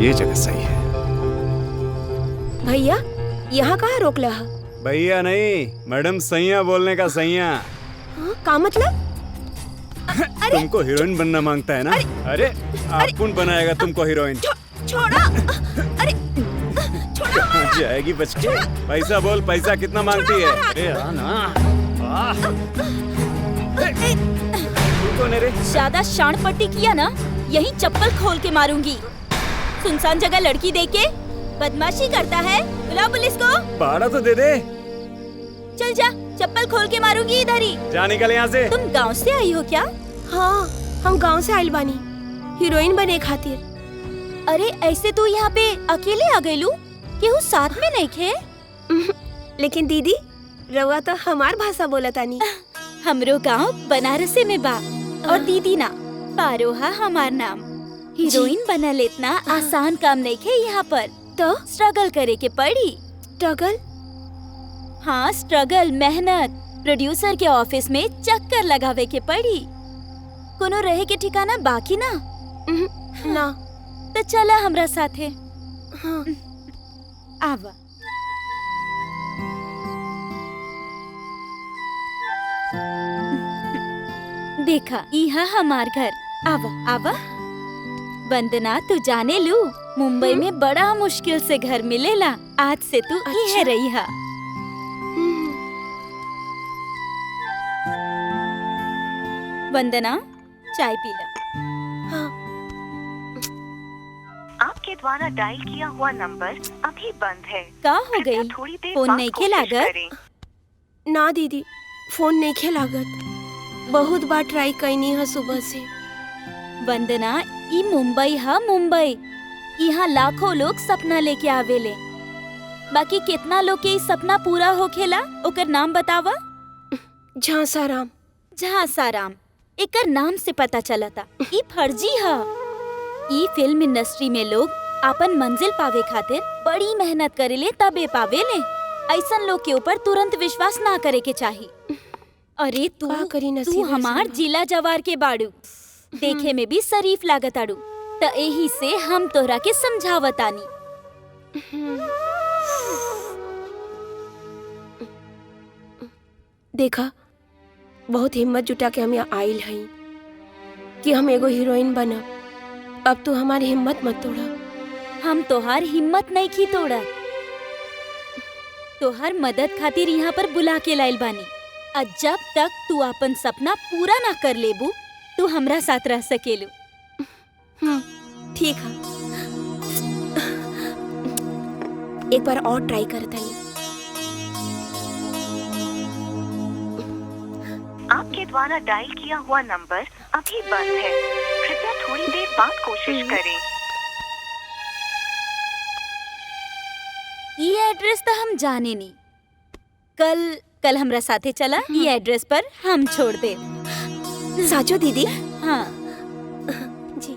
ये जगह सही है। भैया यहाँ कहाँ रोकला है? भैया नहीं, मैडम सैया बोलने का सैया। का मतलब? तुमको हीरोइन बनना मांगता है ना? अरे कौन बनाएगा तुमको हीरोइन? छोड़ा। अरे छोड़ा। जाएगी बच के। पैसा बोल, पैसा कितना मांगती है? अरे कौन है रे? ज्यादा शान पट्टी किया ना, यही चप्पल खोल के मारूंगी। सुनसान जगह लड़की देख के बदमाशी करता है, बुलाओ पुलिस को। भाड़ा तो दे दे। चल जा, चप्पल खोल के मारूंगी इधर ही। जा निकल यहाँ से। तुम गांव से आई हो क्या? हाँ, हम गांव से आइल बानी, हीरोइन बने खातिर। अरे ऐसे तू यहाँ पे अकेले आ गईलू? केहू साथ में नहीं खे? लेकिन दीदी रउआ तो हमार भाषा बोलतानी। हमरो गांव बनारसी में बा, और दीदी ना पारोहा हमार नाम। हीरोइन बनल इतना आसान काम नहीं खे यहाँ पर, तो स्ट्रगल करे के पड़ी। स्ट्रगल? हाँ स्ट्रगल, मेहनत। प्रोड्यूसर के ऑफिस में चक्कर लगावे के पड़ी। कोनो रहे के ठिकाना बाकी ना? ना। तो चला हमरा साथे। हाँ। आवा। देखा, यह हमार घर। आवा आवा। वंदना, तू जाने लू, मुंबई में बड़ा मुश्किल से घर मिलेला। आज से तू यहीं रही है। वंदना, चाय पी ला। हाँ। आपके द्वारा डायल किया हुआ नंबर अभी बंद है। का हो गई? थोड़ी देर फोन बाद नहीं कोशिश लागत? करें। ना दीदी, फोन नहीं लागत। बहुत बार ट्राई कैनी है सुबह से। वंदना, ई मुंबई है मुंबई। यहाँ लाखों लोग सपना लेके आवेले, बाकी कितना लोग के ई सपना पूरा होखेला? ओकर नाम बतावा। झांसाराम। झांसाराम, एकर नाम से पता चलता ई फर्जी है। ई फिल्म इंडस्ट्री में लोग अपन मंजिल पावे खातिर बड़ी मेहनत करेले तबे पावेले। ऐसन लोग के ऊपर तुरंत विश्वास ना करे के चाहिए। अरे तू हमार जिला जवार के बाड़ू, देखे में भी शरीफ लागत आड़ू, त एही से हम तोहरा के समझावतानी। देखा, बहुत हिम्मत जुटा के हम यहाँ आइल हई कि हम एगो हीरोइन बनब। अब तू हमारी हिम्मत मत तोड़ा। हम तोहार हिम्मत नहीं की तोड़ा, तोहार मदद खातिर यहाँ पर बुला के लाइल बानी। और जब तक तू अपन सपना पूरा ना कर लेबू, तू हमरा साथ रह सकेलू। ठीक है, एक बार और ट्राई करता हूँ। आपके द्वारा डायल किया हुआ नंबर अभी बंद है। कृपया थोड़ी देर बाद कोशिश करें। ये एड्रेस तो हम जाने नहीं। कल हमरा साथे चला, ये एड्रेस पर हम छोड़ दे। साचो दीदी? हाँ जी।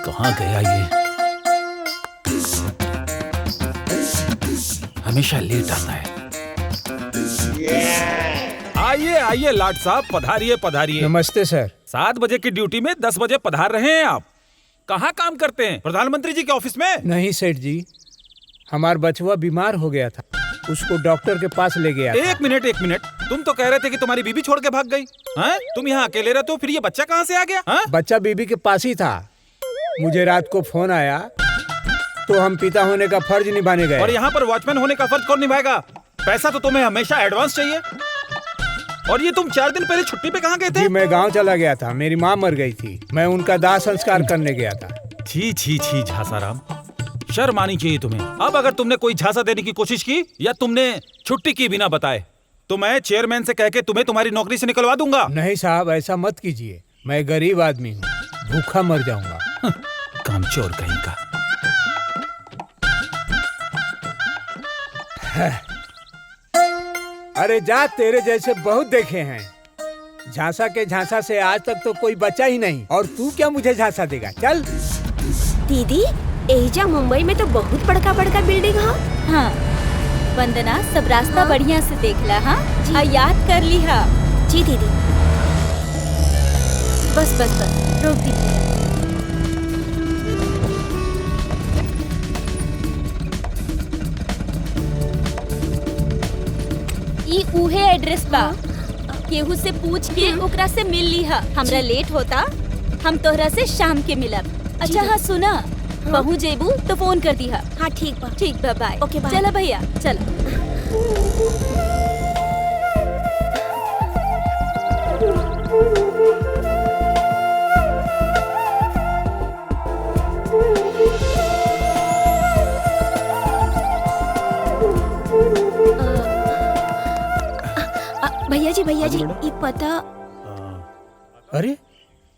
कहाँ गया ये? हमेशा लेट आता है। आइए आइए लाट साहब, पधारिए पधारिए। नमस्ते सर। 7 बजे की ड्यूटी में 10 बजे पधार रहे हैं आप। कहाँ काम करते हैं? प्रधानमंत्री जी के ऑफिस में? नहीं सेठ जी, हमार बचवा बीमार हो गया था, उसको डॉक्टर के पास ले गया था। एक मिनट, तुम तो कह रहे थे कि तुम्हारी बीबी छोड़ के भाग गई हैं? तुम यहाँ अकेले रहते हो, फिर ये बच्चा कहाँ से आ गया? बच्चा बीबी के पास ही था। मुझे रात को फोन आया तो हम पिता होने का फर्ज निभाने गए। और यहाँ पर वॉचमैन होने का फर्ज कौन निभाएगा? पैसा तो तुम्हें हमेशा एडवांस चाहिए। और ये तुम 4 दिन पहले छुट्टी पे कहाँ गए थे? जी मैं गांव चला गया था, मेरी माँ मर गई थी, मैं उनका दाह संस्कार करने गया था। छी छी छी झांसाराम, शर्म आनी चाहिए तुम्हें। अब अगर तुमने कोई झांसा देने की कोशिश की या तुमने छुट्टी की बिना बताए, तो मैं चेयरमैन से कह के तुम्हें तुम्हारी नौकरी से निकलवा दूंगा। नहीं साहब, ऐसा मत कीजिए, मैं गरीब आदमी हूँ, भूखा मर जाऊंगा। कामचोर कहीं का। अरे जा, तेरे जैसे बहुत देखे हैं। झांसा के झांसा से आज तक तो कोई बचा ही नहीं, और तू क्या मुझे झांसा देगा? चल। दीदी, एजा मुंबई में तो बहुत बड़का बड़का बिल्डिंग है। हाँ वंदना, सब रास्ता बढ़िया से देख ला। हाँ, याद कर ली। हाँ जी दीदी। बस बस बस रोक दी भैया। ई उहे एड्रेस बा, केहू से पूछ के ओकरा से मिल लीहा। हमरा लेट होता, हम तोहरा से शाम के मिलब। अच्छा हाँ सुना, पहुँच जेबू तो फोन कर दिहा। हाँ ठीक बा। ठीक बा, बाय। Okay, by. चला भैया चला। भैया जी ये पता। अरे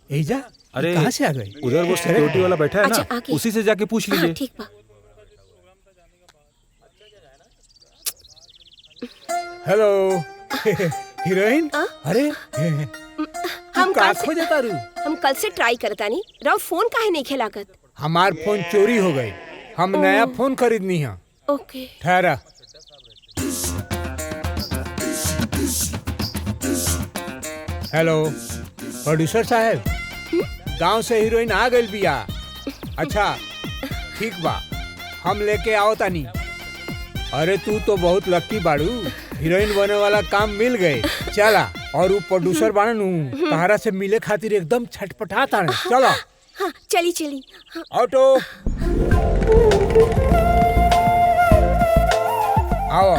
एजा अरे कहाँ से आ गई? उधर वो सिक्योरिटी वाला बैठा है अच्छा, ना, आगे। उसी से जाके पूछ लीजिए। हाँ, ठीक बा। Hello heroine. आ? अरे हम का कल से- खो जाता रू? हम कल से ट्राई करता नहीं राव, फोन काहे नहीं खेलाकत? हमार फोन चोरी हो गई, हम नया फोन खरीदनी है। ओके। ठहरा। हेलो प्रोड्यूसर साहब, गांव से हीरोइन आ गई बिया। अच्छा ठीक बा, हम लेके आओ तानी। अरे तू तो बहुत लक्की बाड़ू, हीरोइन बने वाला काम मिल गए। चला, और वो प्रोड्यूसर बाड़ू तहरा से मिले खातिर एकदम छटपटाता है। चलो हाँ चली चली। हाँ, ऑटो आओ,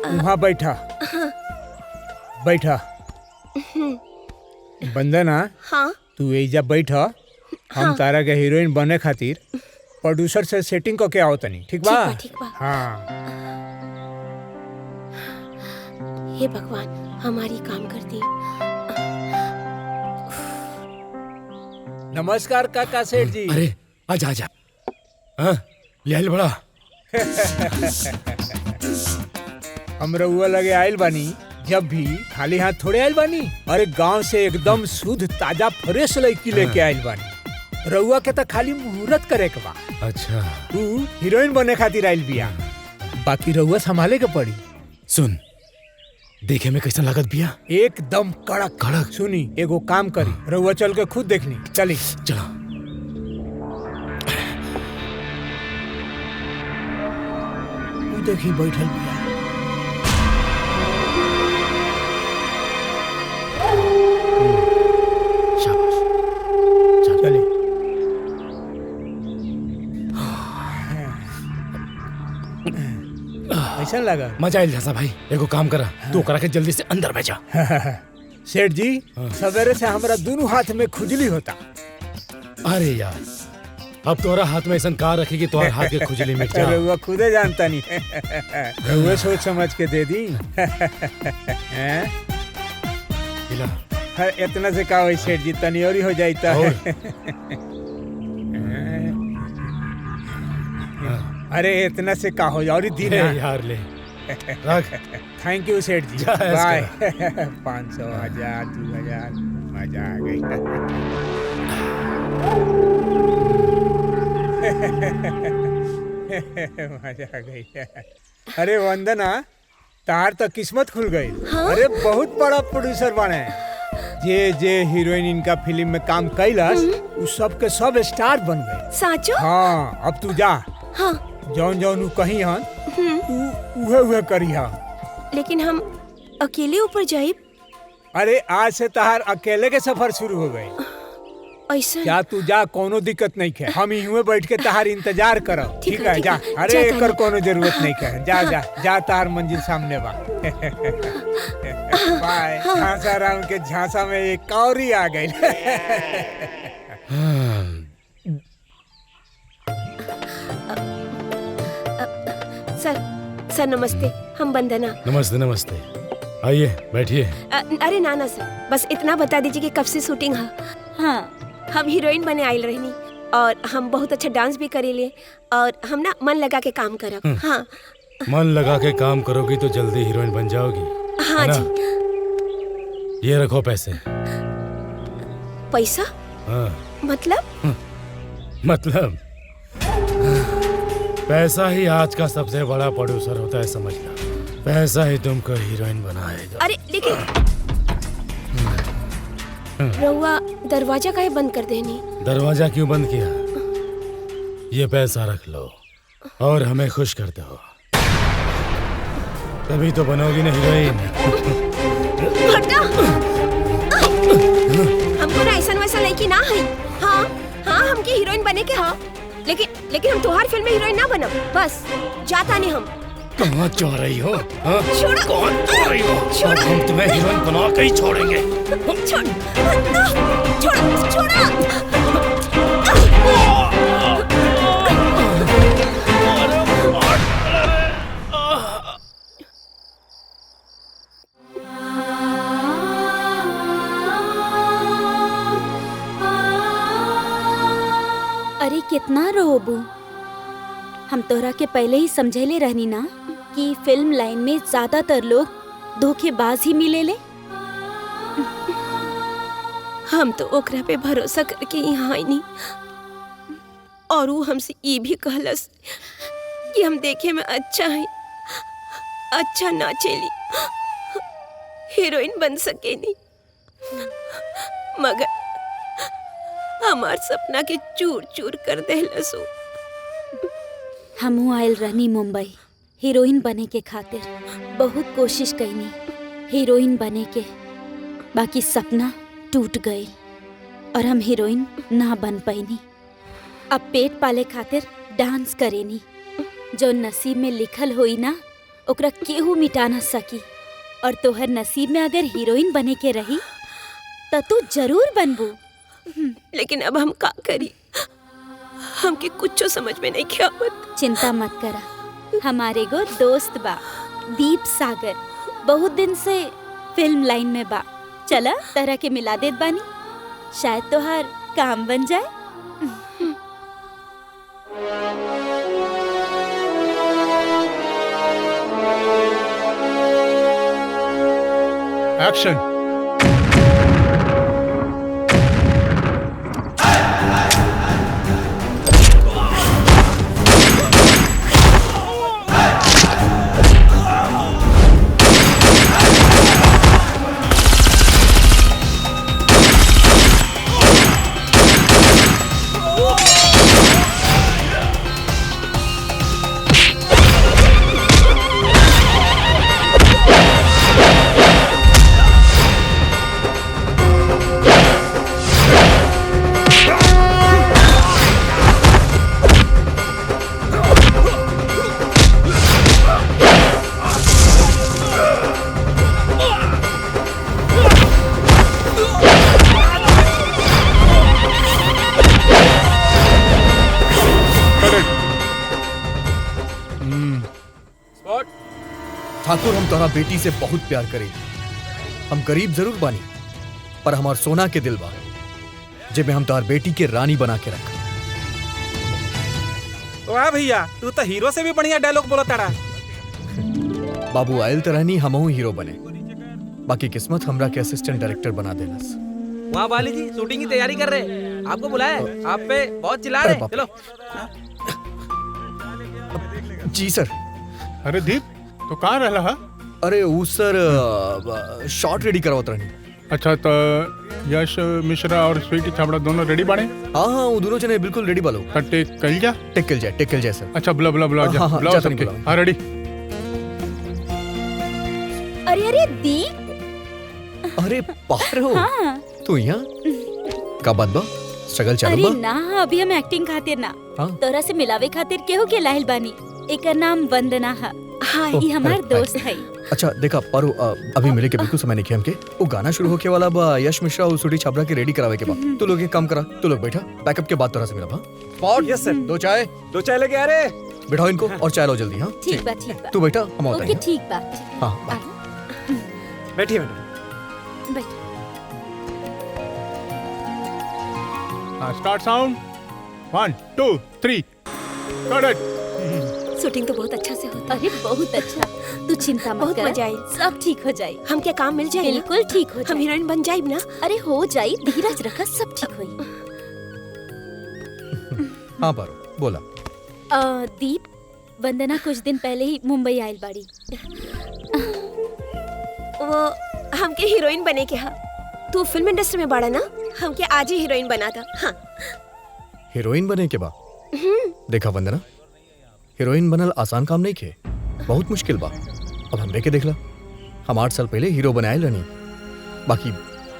वहाँ बैठा बैठा। बंदना हाँ तू एजा बैठा, हम तारा के हीरोइन बने खातिर प्रोड्यूसर से सेटिंग करके आओ तनी। ठीक बा? ठीक बा। हाँ। हे भगवान हमारी काम कर दी। नमस्कार काका सेठ जी। अरे आजा आजा। हाँ, ले आइल बड़ा। हम रउआ लगे आयल बानी, जब भी खाली हाथ थोड़े आयल बानी। अरे गांव से एकदम शुद्ध ताजा फ्रेश लड़की लेके आयल बानी। रउआ के तो खाली मुहूर्त करे के बा। अच्छा तू हीरोइन बने खातिर आयल बिया, बाकी रउआ संभाले के पड़ी। सुन, देखे में कैसा लागत बिया? एकदम कड़क कड़क। सुनी एगो काम करी, रउआ चल के खुद देख ली। चली। चलो। तू देखी बैठल बिया। शाबाश। चले। ऐसा लगा? मजा आइल जैसा भाई। एगो काम करा, तू करा के जल्दी से अंदर भेजा। सेठ जी सवेरे से हमारा दोनों हाथ में खुजली होता। अरे यार, अब तोहरा हाथ में ऐसा कार रखेगी तुम्हारे हाथ के खुजली मिट जा। रउआ खुदे जानता नहीं। रउआ सोच समझ के दे दी। हैं? हिला। हर इतना से का होई सेठ जी, तनी और ही हो जाता है। अरे इतना से का हो और दिन ले यार ले। रख। थैंक यू सेठ जी। जा ऐस बाय। 500 1000 2000 मजा आ गई। मजा आ गई। अरे वंदना, तार तो किस्मत खुल गई। अरे बहुत बड़ा प्रोड्यूसर बने। जे हीरोइन इनका फिल्म में काम कैलस, उस सब के सब स्टार बन गए। साचो? हाँ, अब तू जा। हाँ जौन जौन कही हन तू उहे उहे करी हा। लेकिन हम अकेले ऊपर जाइब? अरे आज से तहार अकेले के सफर शुरू हो गए। ऐसा? क्या तू जा, कोनो दिक्कत नहीं है। हम यहीं बैठ के तहार इंतजार करब। ठीक ठीक है, है जा। ठीक है। अरे जा एकर तानी। कोनो जरूरत नहीं है। जा जा जा, तहार मंजिल सामने बा। बाय। झांसा राम के झांसा में एक कौरी आ गई। सर नमस्ते, हम वंदना। नमस्ते नमस्ते, आइए बैठिए। अरे ना सर, बस इतना बता दीजिए कि कब से शूटिंग है। हाँ हम हीरोइन बने आयल रहनी, और हम बहुत अच्छा डांस भी करेले, और हम ना मन लगा के काम करब। हाँ मन लगा के काम करोगी तो जल्दी हीरोइन बन जाओगी। हाँ है ना? जी। ये रखो पैसे। पैसा? हाँ। मतलब पैसा ही आज का सबसे बड़ा प्रोड्यूसर होता है, समझना। पैसा ही तुमको हीरोइन बनाएगा। अरे लेकिन रउआ दरवाजा काहे बंद कर देनी? दरवाजा क्यों बंद किया? ये पैसा रख लो और हमें खुश कर दो, तभी तो बनोगी ना हीरोइन। हटा! हमको ना ऐसा वैसा लड़की ना है। हाँ हाँ, हमके हीरोइन बने के हाँ, लेकिन हम तुम्हारी फिल्म में हीरोइन ना बनब। बस जाता नहीं हम। कहाँ जा रही हो? हाँ? छोड़ो! कहाँ जा रही हो? छोड़ो! अब हम तुम्हें हीरोइन बना के ही छोड़ेंगे। छोड़! छोड़ो! छोड़ो! अरे कितना रोबू, हम तोरा के पहले ही समझेले रहनी ना कि फिल्म लाइन में ज्यादातर लोग धोखेबाज ही मिलेले। हम तो ओकरा पे भरोसा करके यहाँ आई नहीं, और वो हमसे ये भी कहलस कि हम देखे में अच्छा है, अच्छा नाचेली, हीरोइन बन सके नहीं, मगर हमार सपना के चूर चूर कर देहलसो। हमू आयल रहनी मुंबई हीरोइन बने के खातिर, बहुत कोशिश कईनी हीरोइन बने के, बाकी सपना टूट गई और हम हीरोइन ना बन पैनी। अब पेट पाले खातिर डांस करेनी, जो नसीब में लिखल होई ना ओकरा केहू मिटा ना सकी। और तोहर नसीब में अगर हीरोइन बने के रही तो तू जरूर बनबू। लेकिन अब हम का करी, हमके कुछ समझ में नहीं आवत। चिंता मत करा, हमारे गो दोस्त बा दीप सागर, बहुत दिन से फिल्म लाइन में बा। चला तरह के मिला देत बानी, शायद तोहार काम बन जाए। एक्शन। ठाकुर, हम तोरा बेटी से बहुत प्यार करी। हम गरीब जरूर बानी, पर हमार सोना के दिल बा, जेमे हम तोहर बेटी के रानी बना के रख। वाह भैया, तू तो हीरो से भी बढ़िया डायलॉग बोला तारा। बाबू आयल तो रहनी हमहू हीरो बने, बाकी किस्मत हमरा के असिस्टेंट डायरेक्टर बना देलस। वहाँ वाली जी शूटिंग की तैयारी कर रहे हैं, आपको बुलाया है, आप पे बहुत चिल्ला रहे हैं। चलो। जी सर। अरे दीप, तो कहाँ रहला हा? अरे वो सर शॉट रेडी करवात रहनी। अच्छा, तो यश मिश्रा और स्वीटी छाबड़ा दोनों रेडी बाड़े? हाँ हाँ, वो दोनों जने बिल्कुल रेडी बालो। टेक कल जा? टेक कल जाए सर। अच्छा, बुला बुला बुला जा, हाँ, बुलाओ सबके। हाँ रेडी। अरे अरे दीप। अरे बाहर हो? हाँ। तू यहाँ का बात बा? स्ट्रगल चालू बा? अरे ना, अभी हम एक्टिंग खातिर ना, तोरा से मिलावे खातिर केहू के लाहिल बानी। एकर नाम वंदना है। हाँ, ये हमार दोस्त है। अच्छा देखा पारो, अभी मिले के बिल्कुल समय नहीं किया हमके। वो गाना शुरू होके वाला बा, यश मिश्रा और सूटी छाबड़ा के रेडी करावे के बाद। तू लोग एक काम करा, तू लोग बैठा, बैकअप के बाद तोरा से मिला। स्पॉट। यस सर। दो चाय लेके आ रहे। बिठाओ इनको और चाय लो जल्दी। हाँ ठीक बा, ठीक बा। तू बैठा, हम आते हैं। ठीक बा। हाँ बैठिए मैडम। Start sound. 1 2 3 कट। शूटिंग तो बहुत अच्छा से होता है। अरे बहुत अच्छा, तू चिंता मत कर, बहुत मजा आई। सब ठीक हो जाए। हम क्या काम मिल जाए? बिल्कुल ठीक हो जाए। हम हीरोइन बन जाए ना? अरे हो जाए, धीरज रखा, सब ठीक होई। हाँ पारो बोला। दीप, वंदना कुछ दिन पहले ही मुंबई आयल बाड़ी। वो हमके हीरोइन बने के हा, तू फिल्म इंडस्ट्री में बड़ा ना, हमके आज ही हीरोइन बना था। हाँ। हीरोइन बने के बा देखा वंदना, हीरोइन बनल आसान काम नहीं खे, बहुत मुश्किल बा। अब हमरे के देखला, हम 8 साल पहले हीरो बनाए रहनी, बाकी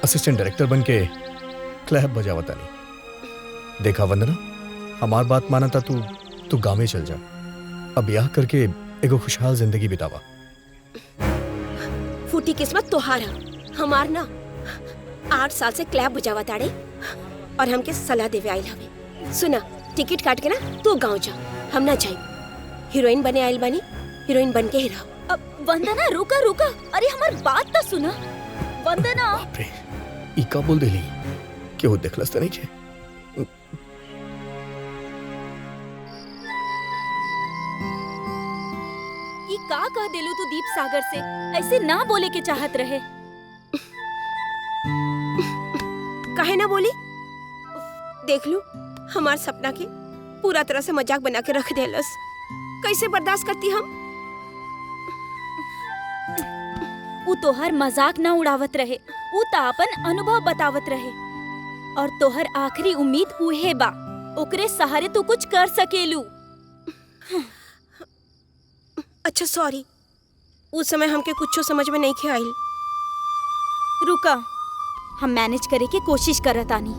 असिस्टेंट डायरेक्टर बन के क्लैप बजावता नहीं। देखा वंदना, हमार बात माना था, तू गाँव में चल जा, अब ब्याह करके एगो खुशहाल जिंदगी बितावा। फूटी किस्मत तोहारा, हमार ना 8 साल से क्लैप बजावा ताड़े और हमके सलाह देवे आइल हवे। सुना, टिकट काट के ना तू गाँव जा, हम ना जाई। हीरोइन बने आइल बानी, हीरोइन बन के ही रहो। अब वंदना रुका रुका, अरे हमार बात तो सुना। वंदना बाप रे, ई का बोल देली, केहू देखलस त नहीं खे। ये का कह देलू तू दीप सागर से, ऐसे ना बोले के चाहत रहे। काहे ना बोली? देख लू, हमार सपना के पूरा तरह से मजाक बना के रख देलस। कैसे बर्दाश्त करती हम? वो तोहर मजाक ना उड़ावत रहे, वो तो अपन अनुभव बतावत रहे, और तोहर आखिरी उम्मीद उहे बा, ओकरे सहारे तू कुछ कर सकेलू। अच्छा सॉरी, उस समय हमके कुछ समझ में नहीं खे आइल। रुका, हम मैनेज करे के कोशिश करत आनी।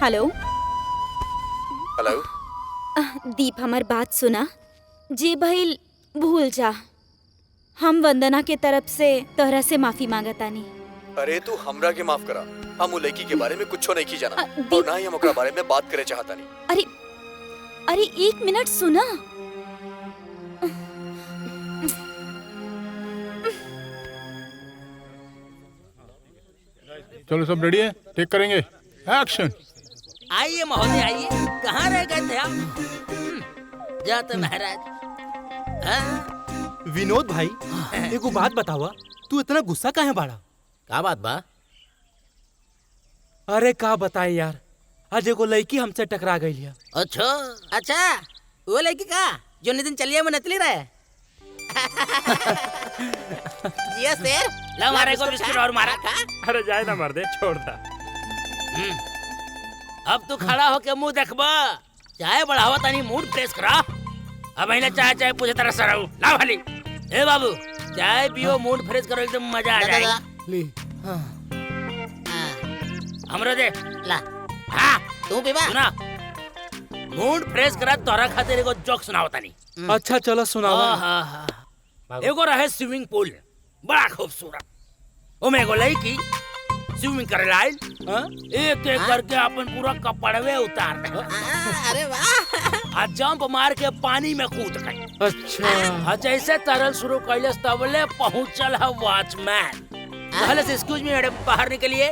हेलो हेलो, दीप, हमार बात सुना। जी भइल भूल जा, हम वंदना के तरफ से तोहरा से माफी मांगतानी। अरे तू हमरा के माफ करा, हम उ लड़की के बारे में कुछ नहीं की जाना, दीप- और ना ही हम ओकरा बारे में बात करे चाहता नहीं। अरे अरे 1 मिनट सुना। चलो सब रेडी है, टेक करेंगे, एक्शन। आइए महोदय आइए, कहाँ रह गए थे आप? जाते महाराज। हाँ? विनोद भाई, एगो बात बतावा, तू इतना गुस्सा काहे बाड़ा? का बात बा? अरे का बताए यार, आज एगो लड़की हमसे टकरा गई है। अच्छा अच्छा, वो लड़की का जो नितिन चलिया में नचली रहे। ये शेर, ला मारे को बिस्किट और मारा का। अरे जाए ना मर दे, छोड़ दा। अब तू खड़ा होके मुंह देखबा, चाय बढ़ावा तानी मूड फ्रेश करा। अब इन्हें चाय चाय पूछे तरह से रहूं, ला वाली। ए बाबू, चाय पियो, मूड फ्रेश करो, एकदम मजा आ जाएगा। ले हमरो दे ला। हाँ तू पीबा सुना, मूड फ्रेश करा, तोरा खातिर एगो जोक सुनाओ तानी। अच्छा चलो सुनावा। एगो रहे स्विमिंग पूल, बड़ा खूबसूरत। ओमे एगो लड़की स्विमिंग करे लाइल, एक एक करके अपन पूरा कपड़वे उतार दे। अरे वाह! जंप मार के पानी में कूद गई। अच्छा। जैसे तरल शुरू कैले तबले पहुंचल है वॉचमैन। पहले से एक्सक्यूज मी मैडम, बाहर निकलिए।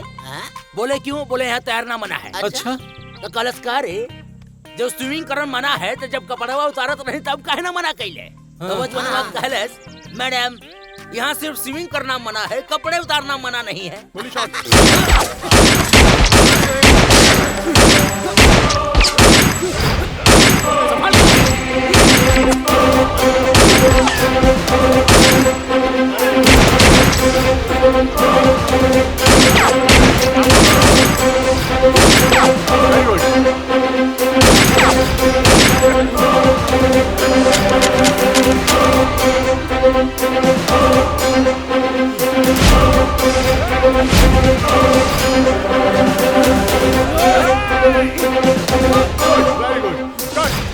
बोले क्यों? बोले यहाँ तैरना मना है। अच्छा। तो कलश का रे, जब स्विमिंग करना मना है तो जब कपड़वा उतारत नहीं तब काहे ना मना कैले? तो वॉचमैन कहलस, मैडम यहाँ सिर्फ स्विमिंग करना मना है, कपड़े उतारना मना नहीं है।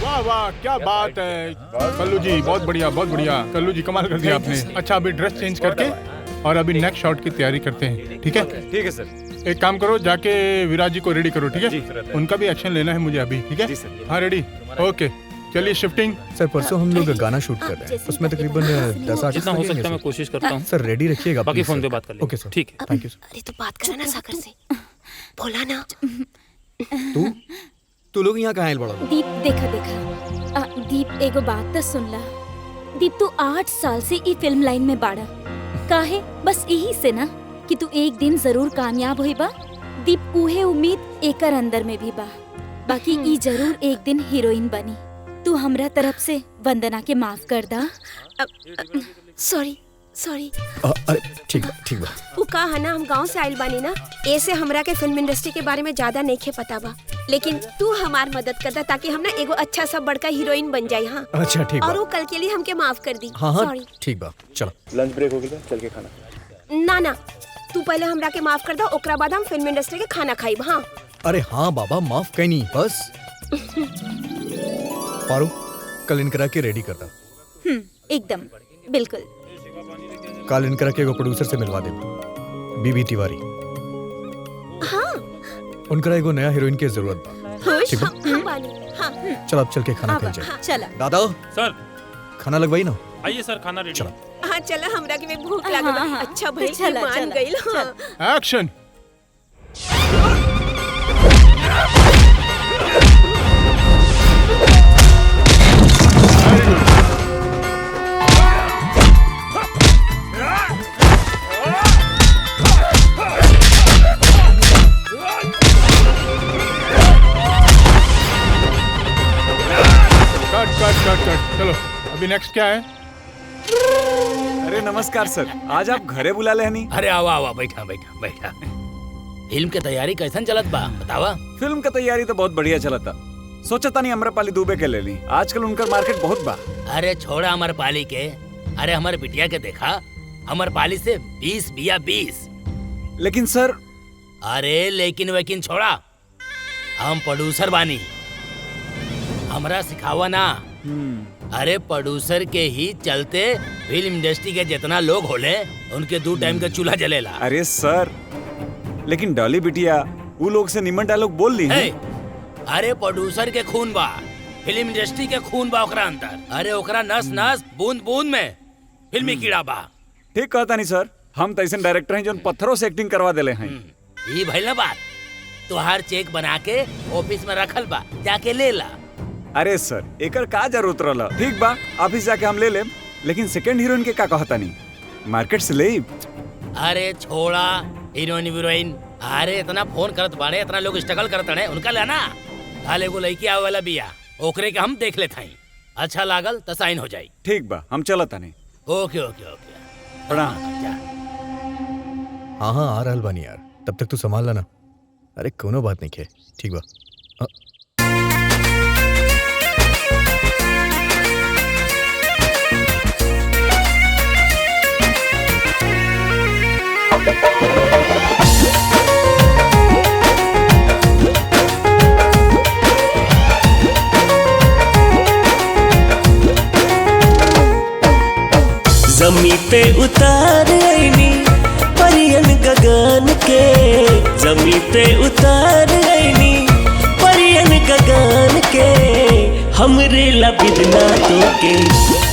वाह वाह, क्या बात है कल्लू जी, बहुत बढ़िया बहुत बढ़िया। कल्लू जी कमाल कर दिया आपने। अच्छा अभी ड्रेस चेंज करके और अभी नेक्स्ट शॉट की तैयारी करते हैं, ठीक है? ठीक है सर। एक काम करो, जाके विराज जी को रेडी करो, ठीक है? उनका भी एक्शन लेना है मुझे अभी, ठीक है? हाँ रेडी, ओके चलिए शिफ्टिंग। सर परसों हम लोग गाना शूट कर रहे हैं, उसमें तकरीबन 10 आर्टिस्ट जितना हो सकता है मैं कोशिश करता हूँ। सर रेडी रखिएगा, बाकी प्लीज, फोन सर। पे बात कर लेंगे। ओके सर, ठीक है, थैंक यू सर। अरे तू बात कर ना सागर से, बोला ना। तू लोग यहाँ कहाँ आए बड़ा? दीप देखा देखा, दीप एगो बात तो सुन ला। दीप तू 8 साल से ई फिल्म लाइन में बाड़ा, काहे? बस यही से ना कि तू एक दिन जरूर कामयाब होई बा। दीप उहे उम्मीद एकर अंदर में भी बा, बाकी ई जरूर एक दिन हीरोइन बनी। तू तू हमरा तरफ से वंदना के माफ कर दा। Sorry sorry. अरे ठीक बा। वो का है ना, हम गांव से आइल बानी ना, ऐसे हमरा के फिल्म इंडस्ट्री के बारे में ज्यादा नहीं पता बा, लेकिन तू हमार मदद कर दा ताकि हम ना एगो अच्छा सा बड़का हीरोइन बन जाए। हाँ अच्छा ठीक बा। और वो कल के लिए हमके माफ कर दी। हाँ सॉरी। ठीक बा, चलो। लंच ब्रेक हो गया, चल के खाना। ना तू पहले हमरा के माफ कर दा, ओकरा बाद हम फिल्म इंडस्ट्री के खाना खाइब। हाँ अरे हाँ बाबा, माफ कहीं नहीं बस। पारो कल इनकरा के रेडी करता। एकदम बिल्कुल। कल इनकरा के एगो प्रोड्यूसर से मिलवा दे, बीबी तिवारी। हाँ उनकरा एगो नया हीरोइन के जरूरत बा। ठीक बा? हाँ। चल अब चल के खाना खाई जाए। चला दादा सर खाना लगवाई ना। आइए सर, खाना रेडी। हाँ चला, हमरा के भी भूख लागल बा। अच्छा भाई मान गइल। हाँ एक्शन। कट। चलो अभी नेक्स्ट क्या है? अरे नमस्कार सर, आज आप घरे बुला ले हनी? अरे आवा बैठा। फिल्म के तैयारी कैसन चलत बा बतावा। फिल्म का तैयारी तो बहुत बढ़िया चलता। सोचा था नहीं अमरपाली दुबे के ले ली, आजकल उनका मार्केट बहुत बा। अरे छोड़ा अमरपाली के, अरे हमारे बिटिया के देखा, अमरपाली से 20 बिया 20। लेकिन सर। अरे लेकिन छोड़ा, हम प्रोड्यूसर बानी, हमरा सिखावा ना। अरे प्रोड्यूसर के ही चलते फिल्म इंडस्ट्री के जितना लोग होले उनके 2 टाइम का चूल्हा जलेला। अरे सर, लेकिन डॉली बिटिया वो लोग से निमन डायलॉग बोल ली है। अरे प्रोड्यूसर के खून बा, फिल्म इंडस्ट्री के खून बा ओकरा अंदर। अरे ओकरा नस नस बूंद बूंद में फिल्मी कीड़ा बा। ठीक कहता नहीं सर, हम तो ऐसे डायरेक्टर हैं जो पत्थरों से एक्टिंग करवा देले हैं। ये भइल ना बात, तोहार चेक बना के ऑफिस में रखल बा, जाके ले ला। अरे सर एकर का जरूरत रहला। ठीक बा, ऑफिस जाके हम ले लेम, लेकिन सेकंड हीरोइन के का कहता नहीं, मार्केट से ले। अरे छोड़ा हीरोइन, अरे इतना फोन करत बाड़े, इतना लोग स्ट्रगल करत हैं, उनका लेना। हाल एगो लड़की आवे वाला बिया, ओकरे के हम देख लेत हई, अच्छा लागल तो साइन हो जाई। ठीक बा, हम चलत नहीं। ओके। प्रणाम। हाँ आ रहल बानी यार, तब तक तू संभाल लेना। अरे कोनो बात नहीं के, ठीक बा। जमी पे उतार आईनी परियन गगन के, जमी पे उतार आईनी परियन गगन के। हमरे ला बिदना तो के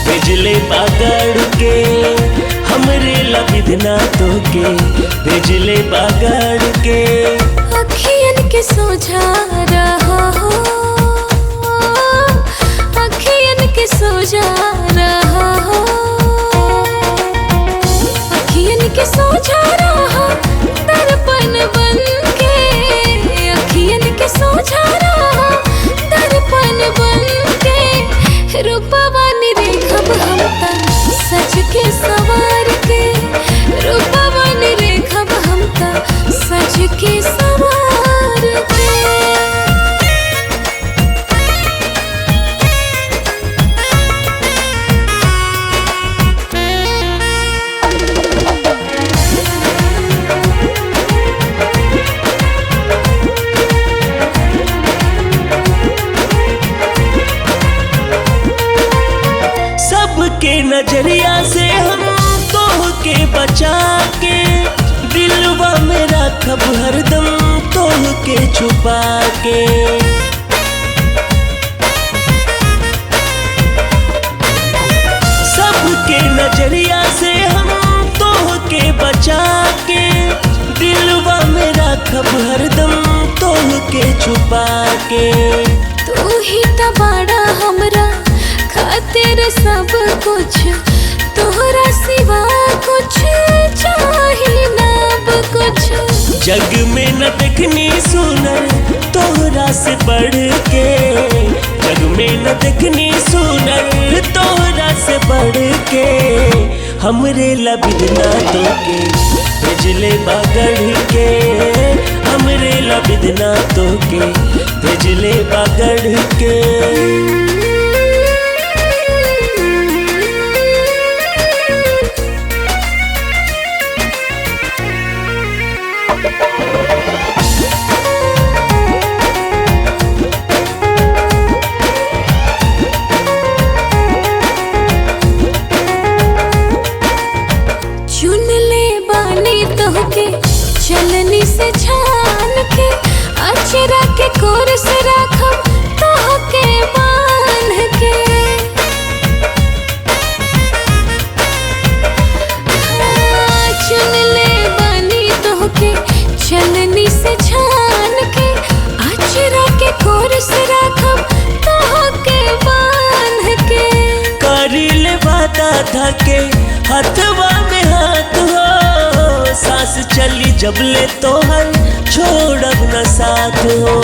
भेजले बागड़ के, हमरे ला बिदना तो के भेजले बागड़ के। अखियन के सोझा रहा हो, अखियन के सोझा रहा हो, अखियन के सोझा रहा दर्पण बन के, अखियन के सोझा रहा दर्पण बन के। रूपवा निरेखब हम तन सज के सवार के, रूपवा निरेखब हम तन सज के सवार के। सबके नजरिया से हम तोह के बचा के, दिलवा में रखब हरदम तोह के छुपा के। सबके नजरिया से हम तोह के बचा के, दिलवा में रखब हरदम तोह के छुपा के। तू ही तो बड़ा हमरा खातिर सब कुछ, तोहरा सिवा कुछ चाही ना कुछ। जग में न देखनी सुनर तोहरा से बढ़ के, जग में न देखनी सुनर तोरा से बढ़ के हमरे लबिदना तोके भेजले बागड़ के हमरे लबिदना तोके भेजले बागड़ के चुन ले बानी तोहके चलनी से छान के अचरा के कोर से राखब तोहके बांध के चुन ले बानी तोहके चलनी से छान के अचरा के कोर से राखब तोहके बांध के करिले वादा था के हथवा में हाथ हो सांस चली जबले तोहर छोड़ब न साथ हो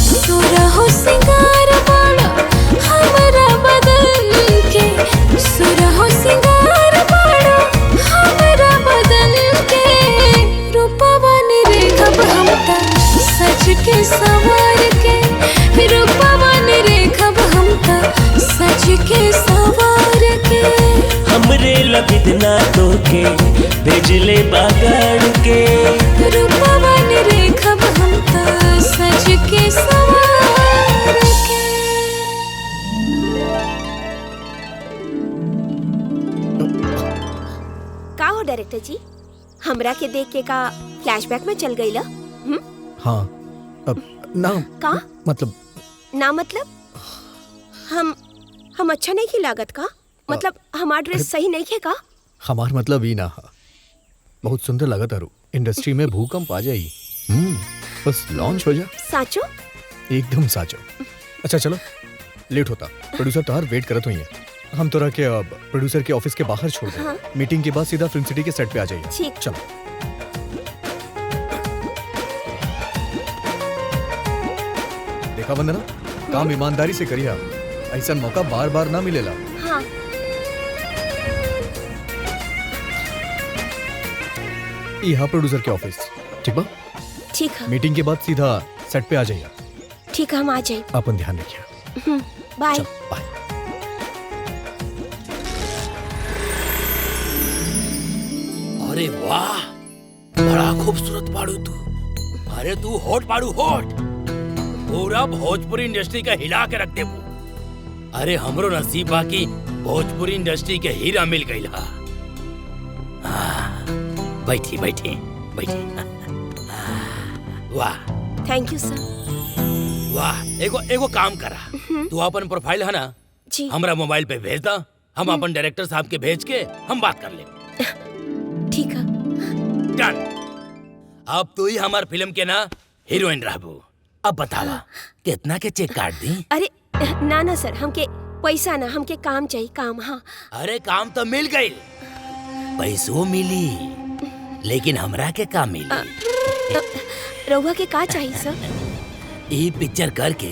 सुरहो सिंगार बाड़ा हमरा बदन के सुरहो सिंगार बाड़ा हमरा बदन के रूपवा निरेखब हम त सज के सवार के रूपवा निरेखब हम त सज के सवार के हमरे लबिदना तोके भेजले बागड़ के रूपवा निरेखब हम त सज के सवार के का हो डायरेक्टर जी, हमरा के देख के का फ्लैशबैक में चल गई ला? हाँ अब ना का मतलब ना मतलब हम अच्छा नहीं की लागत का? मतलब हमार ड्रेस सही नहीं है का? हमार मतलब ही ना हा। बहुत सुंदर लगा तारू, इंडस्ट्री में भूकंप आ जाई। बस लॉन्च हो जा। साचो? एकदम साचो। अच्छा चलो, लेट होता, प्रोड्यूसर तार वेट करत हुई है। हम तोरा के अब प्रोड्यूसर के ऑफिस के बाहर छोड़ दे। हाँ। मीटिंग के बाद सीधा फिल्म सिटी के सेट पे आ जाइए। ठीक। चलो। देखा वंदना, काम ईमानदारी से करिया, ऐसा मौका बार बार ना मिलेला। हाँ। यहाँ प्रोड्यूसर के ऑफिस, ठीक बा? ठीक है। मीटिंग के बाद सीधा सेट पे आ जाइए। ठीक है, हम आ जाए। अपन ध्यान रखिए। बाय। बाय। अरे वाह, बड़ा खूबसूरत पाड़ू तू। अरे तू हॉट पाड़ू, हॉट। पूरा भोजपुरी इंडस्ट्री का हिला के रख देबू। अरे हमरो नसीब बा कि भोजपुरी इंडस्ट्री के हीरा मिल गइल हा। बैठी बैठी बैठी। वाह, थैंक यू सर। वाह। एगो काम करा, तू अपन प्रोफाइल है ना जी, हमरा मोबाइल पे भेज दा। हम अपन डायरेक्टर साहब के भेज के हम बात कर ले। ठीक है। डन। अब तू ही हमार फिल्म के ना हीरोइन रहबू। अब बतावा कितना के चेक काट दी? अरे ना ना सर, हमके पैसा ना, हमके काम चाहिए, काम। हाँ। अरे काम तो मिल गई, पैसों मिली, लेकिन हमरा के काम मिली। रउआ के का चाहिए सर? ये पिक्चर करके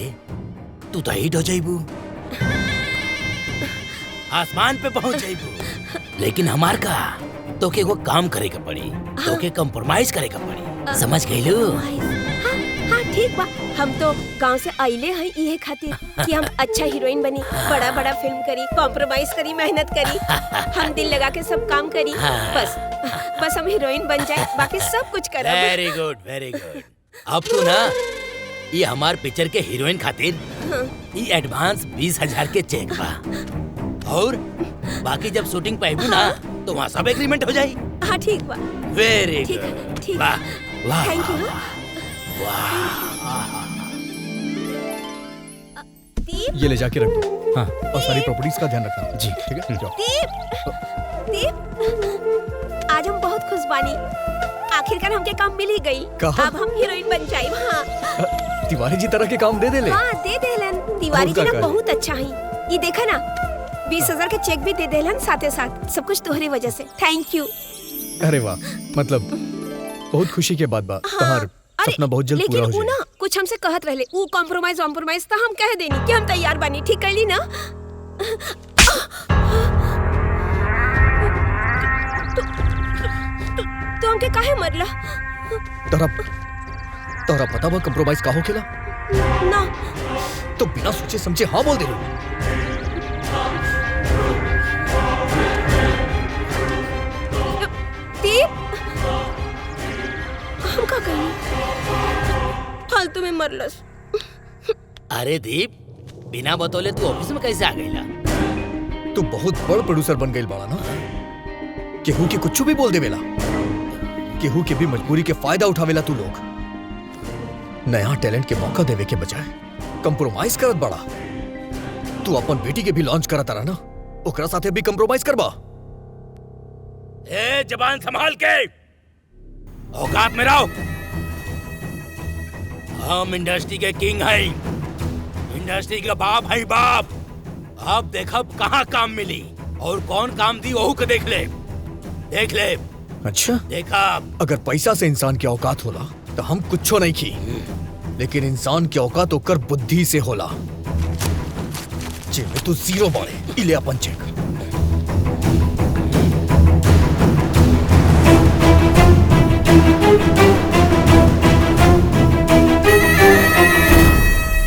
तू तो हिट हो जाइबू, आसमान पे पहुंच जाइबू। लेकिन हमार का तो के वो काम करे के पड़ी, तो के कॉम्प्रोमाइज करे के पड़ी। समझ गइलू? हाँ ठीक बा। हम तो गांव से आइले हैं ये खातिर कि हम अच्छा हीरोइन बनी, बड़ा बड़ा फिल्म करी, कॉम्प्रोमाइज करी, मेहनत करी, हम दिल लगा के सब काम करी। बस हम हीरोइन बन जाए, बाकी सब कुछ करब। Very good, very good. अब तू ना ये हमार पिक्चर के हीरोइन खातिर ये एडवांस 20,000 के चेक बा, और बाकी जब शूटिंग पे आइबू ना तो वहाँ सब एग्रीमेंट हो जाई। हाँ ठीक बा। वेरी ठीक गुड। है, ठीक। वाह वाह, थैंक यू। ये ले जाके रख दो। हाँ, और सारी प्रॉपर्टीज का ध्यान रखना। जी ठीक है, जाओ। दीप, आज हम बहुत खुश बानी, आखिरकार हमके काम मिल ही गई। कहाँ? अब हम हीरोइन बन जाए। हाँ। तिवारी जी तरह के काम दे ले। हाँ दे देलन। तिवारी जी ना बहुत अच्छा है। ये देखा ना, 20,000 के चेक भी दे देलन, साथे साथ सब कुछ तोहरी वजह से। Thank you. अरे वाह, मतलब बहुत खुशी के बात बा। तोहार सपना बहुत जल्द पूरा हो लेकिन जाए। कुछ कुछ हमसे कहत रहले, ऊ कॉम्प्रोमाइज वॉम्प्रोमाइज तो हम कह देनी कि हम तैयार बनी, ठीक कैली ना? तो हमके काहे मरला? तोरा पता बा कॉम्प्रोमाइज का होखेला? ना। तो बिना सोचे समझे हाँ बोल दे रही। दीप, हम का कही? फालतू में मरलस। अरे दीप, बिना बतौले तू ऑफिस में कैसे आ गईला? तू बहुत बड़ प्रोड्यूसर बन गई बाड़ा ना। केहू के कुछ भी बोल देवेला, केहू के भी मजबूरी के फायदा उठावेला तू लोग। नया टैलेंट के मौका देवे के बजाय कंप्रोमाइज करत बड़ा। तू अपन बेटी के भी लॉन्च करत रहा ना, ओकरा साथे भी कंप्रोमाइज करबा। ए जबान संभाल के, औकात में रहो। हम इंडस्ट्री के किंग हैं, इंडस्ट्री के बाप है बाप। अब देखब कहाँ काम मिली और कौन काम दी वहू के देख ले, देख ले। अच्छा, देखा अगर पैसा से इंसान की औकात होला तो हम कुछो नहीं की, लेकिन इंसान की औकात होकर बुद्धि से होला। जेमे तू जीरो बाड़े, इले अपन चेक।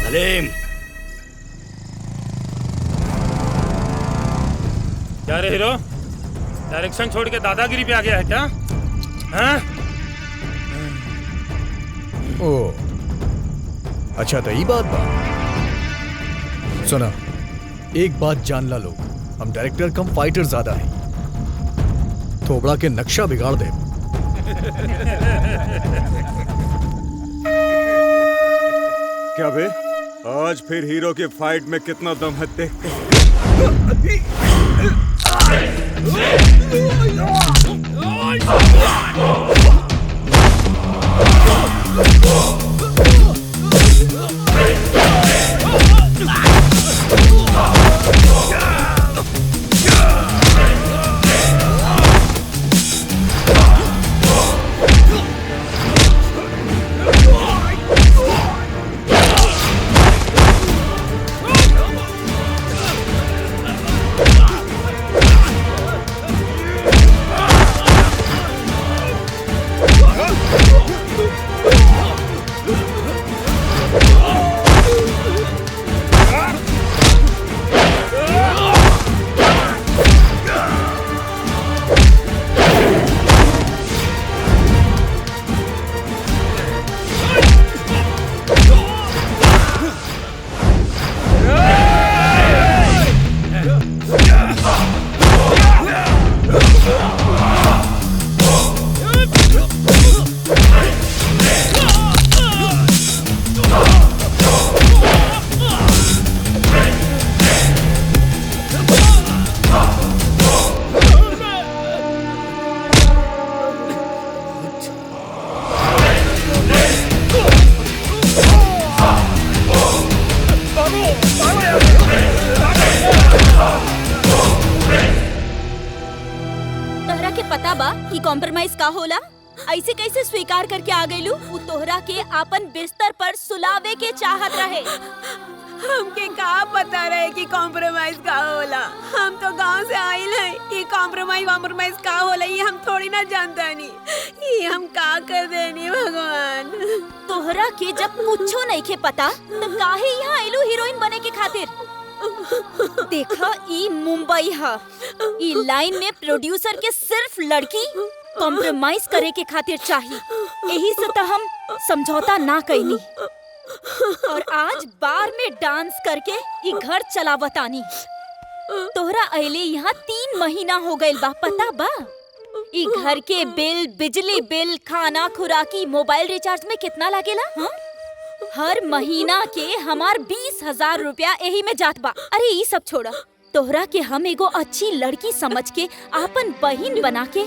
सलीम, क्या रे हीरो, डायरेक्शन छोड़ के दादागिरी पे आ गया है क्या? हाँ? ओ, अच्छा तो ये बात बा। सुना, एक बात जान ला लोग, हम डायरेक्टर कम फाइटर ज्यादा हैं। थोबड़ा के नक्शा बिगाड़ दे। क्या बे, आज फिर हीरो के फाइट में कितना दम है देखते हैं। तोहरा के पता बा कि कॉम्प्रोमाइज का होला? ऐसे कैसे स्वीकार करके आ गईलू? उ तोहरा के आपन बिस्तर पर सुलावे के चाहत रहे। हमके का पता रहे कि कॉम्प्रोमाइज का होला? हम तो गांव से आइल है, ये कॉम्प्रोमाइज का होला ये हम थोड़ी ना जानता नहीं। ये हम का कर देनी भगवान। तोहरा के जब कुछो नहीं के पता तो काहे यहाँ आइलू हीरोइन बने के खातिर? देखा, ई मुंबई है। ई लाइन में प्रोड्यूसर के सिर्फ लड़की कॉम्प्रोमाइज करे के खातिर चाहिए। यही से तो हम समझौता ना कईनी और आज बार में डांस करके ई घर चलावतानी। तोहरा अइले यहाँ 3 महीना हो गइल बा, पता बा? ई घर के बिल, बिजली बिल, खाना खुराकी, मोबाइल रिचार्ज में कितना लागेला? हाँ? हर महीना के हमार 20,000 रुपया यही में जात बा। अरे ये सब छोड़ा, तोहरा के हम एगो अच्छी लड़की समझ के आपन बहिन बना के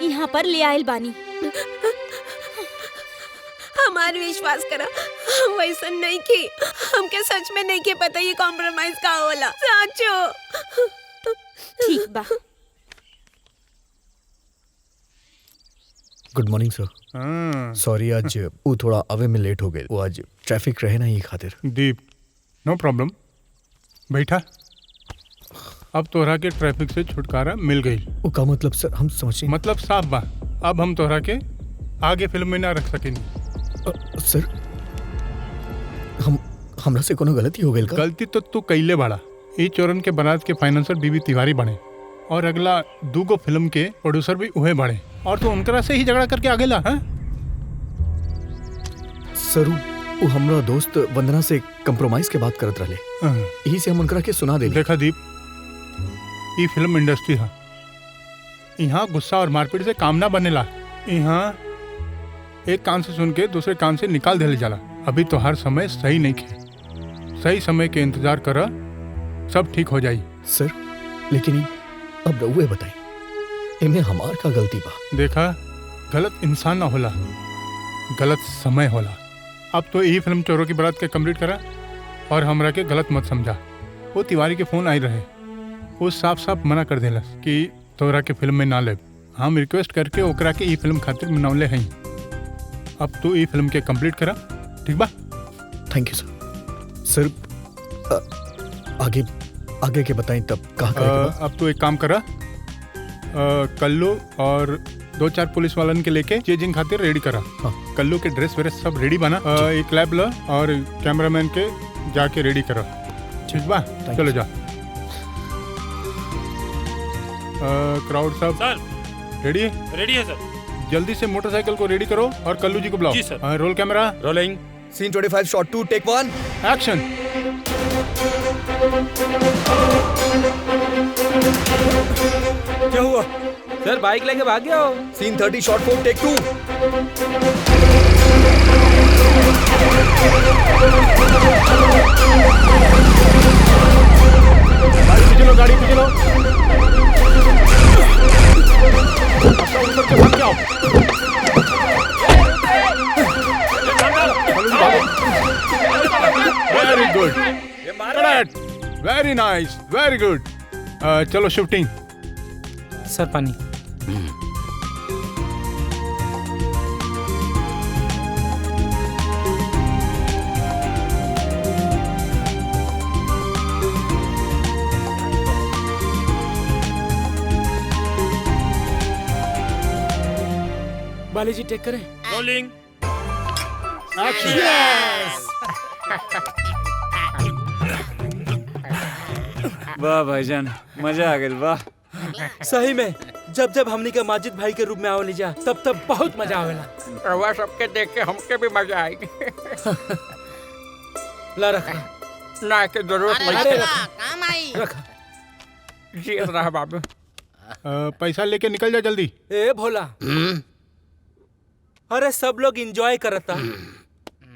यहाँ पर ले आयल बानी। हमार विश्वास करा, हम वैसा नहीं की। हमके सच में नहीं के पता ये कॉम्प्रोमाइज का होला, सचो। ठीक बा। गुड मॉर्निंग सर। सॉरी आज वो थोड़ा अवे में लेट हो गए, वो आज ट्रैफिक रहे ना ये खातिर। दीप नो प्रॉब्लम, बैठा। अब तोहरा के ट्रैफिक से छुटकारा मिल गई। वो का मतलब सर, हम समझे मतलब साफ बा, अब हम तोहरा के आगे फिल्म में ना रख सकेंगे। सर हमरा से कोनो गलती हो गई का? गलती तो तू कैले बाड़ा। ई चोरन के बारात के फाइनेंसर बीबी तिवारी बने और अगला 2 फिल्म के प्रोड्यूसर भी उहे बने, और तू उनकरा से ही झगड़ा करके आगे ला। हाँ सर वो हमरा दोस्त वंदना से कंप्रोमाइज के बात करत रहे, यही से हम उनकरा के सुना दे। देखा दीप, ई फिल्म इंडस्ट्री है, यहाँ गुस्सा और मारपीट से काम ना बनेला। यहाँ एक कान से सुन के दूसरे कान से निकाल देले जाला। अभी तो हर समय सही नहीं खे, सही समय के इंतजार करा, सब ठीक हो जाई। सर लेकिन अब रहुए बताई इनमें हमार का गलती बा? देखा, गलत इंसान ना होला, गलत समय होला। अब तो यही फिल्म चोरों की बारात के कंप्लीट करा और हमरा के गलत मत समझा। वो तिवारी के फोन आई रहे, वो साफ साफ मना कर देलस कि तोरा के फिल्म में ना ले। हम रिक्वेस्ट करके ओकरा के ई फिल्म खातिर मनौले हैं। अब तू ई फिल्म के कंप्लीट करा, ठीक बा? थैंक यू सर। सर आगे आगे के बताएं तब कहाँ करेंगे? अब तू एक काम करा, कल्लू और 2-4 पुलिस वालन के लेके चेजिंग खातिर रेडी करा। हाँ। कल्लू के ड्रेस वेरेस सब रेडी बना, एक लैब ला और कैमरामैन के जाके रेडी करा, ठीक बा? चलो जा। क्राउड सब रेडी है? रेडी है सर। जल्दी से मोटरसाइकिल को रेडी करो और कल्लू जी को बुलाओ। जी sir. Roll camera rolling. Scene 25 shot 2 take 1 action. क्या हुआ सर? बाइक लेके भाग गया हो। सीन 30 शॉट 4 टेक 2 गाड़ी पे चलो। भाग जाओ। Very good, very nice, very good. चलो शिफ्टिंग। सर पानी। बालाजी टेक करें। Rolling action. वाह भाईजान, मजा आ गया। वाह सही में जब जब हमनी के माजिद भाई के रूप में आवली जा तब तब बहुत मजा आवेला। रवा सबके देख के हमके भी मजा आएगी। ला रखा ना के जरूरत अरे काम आई। रखा जी रहा बाबू। पैसा लेके निकल जा जल्दी। ए भोला, अरे सब लोग एंजॉय करता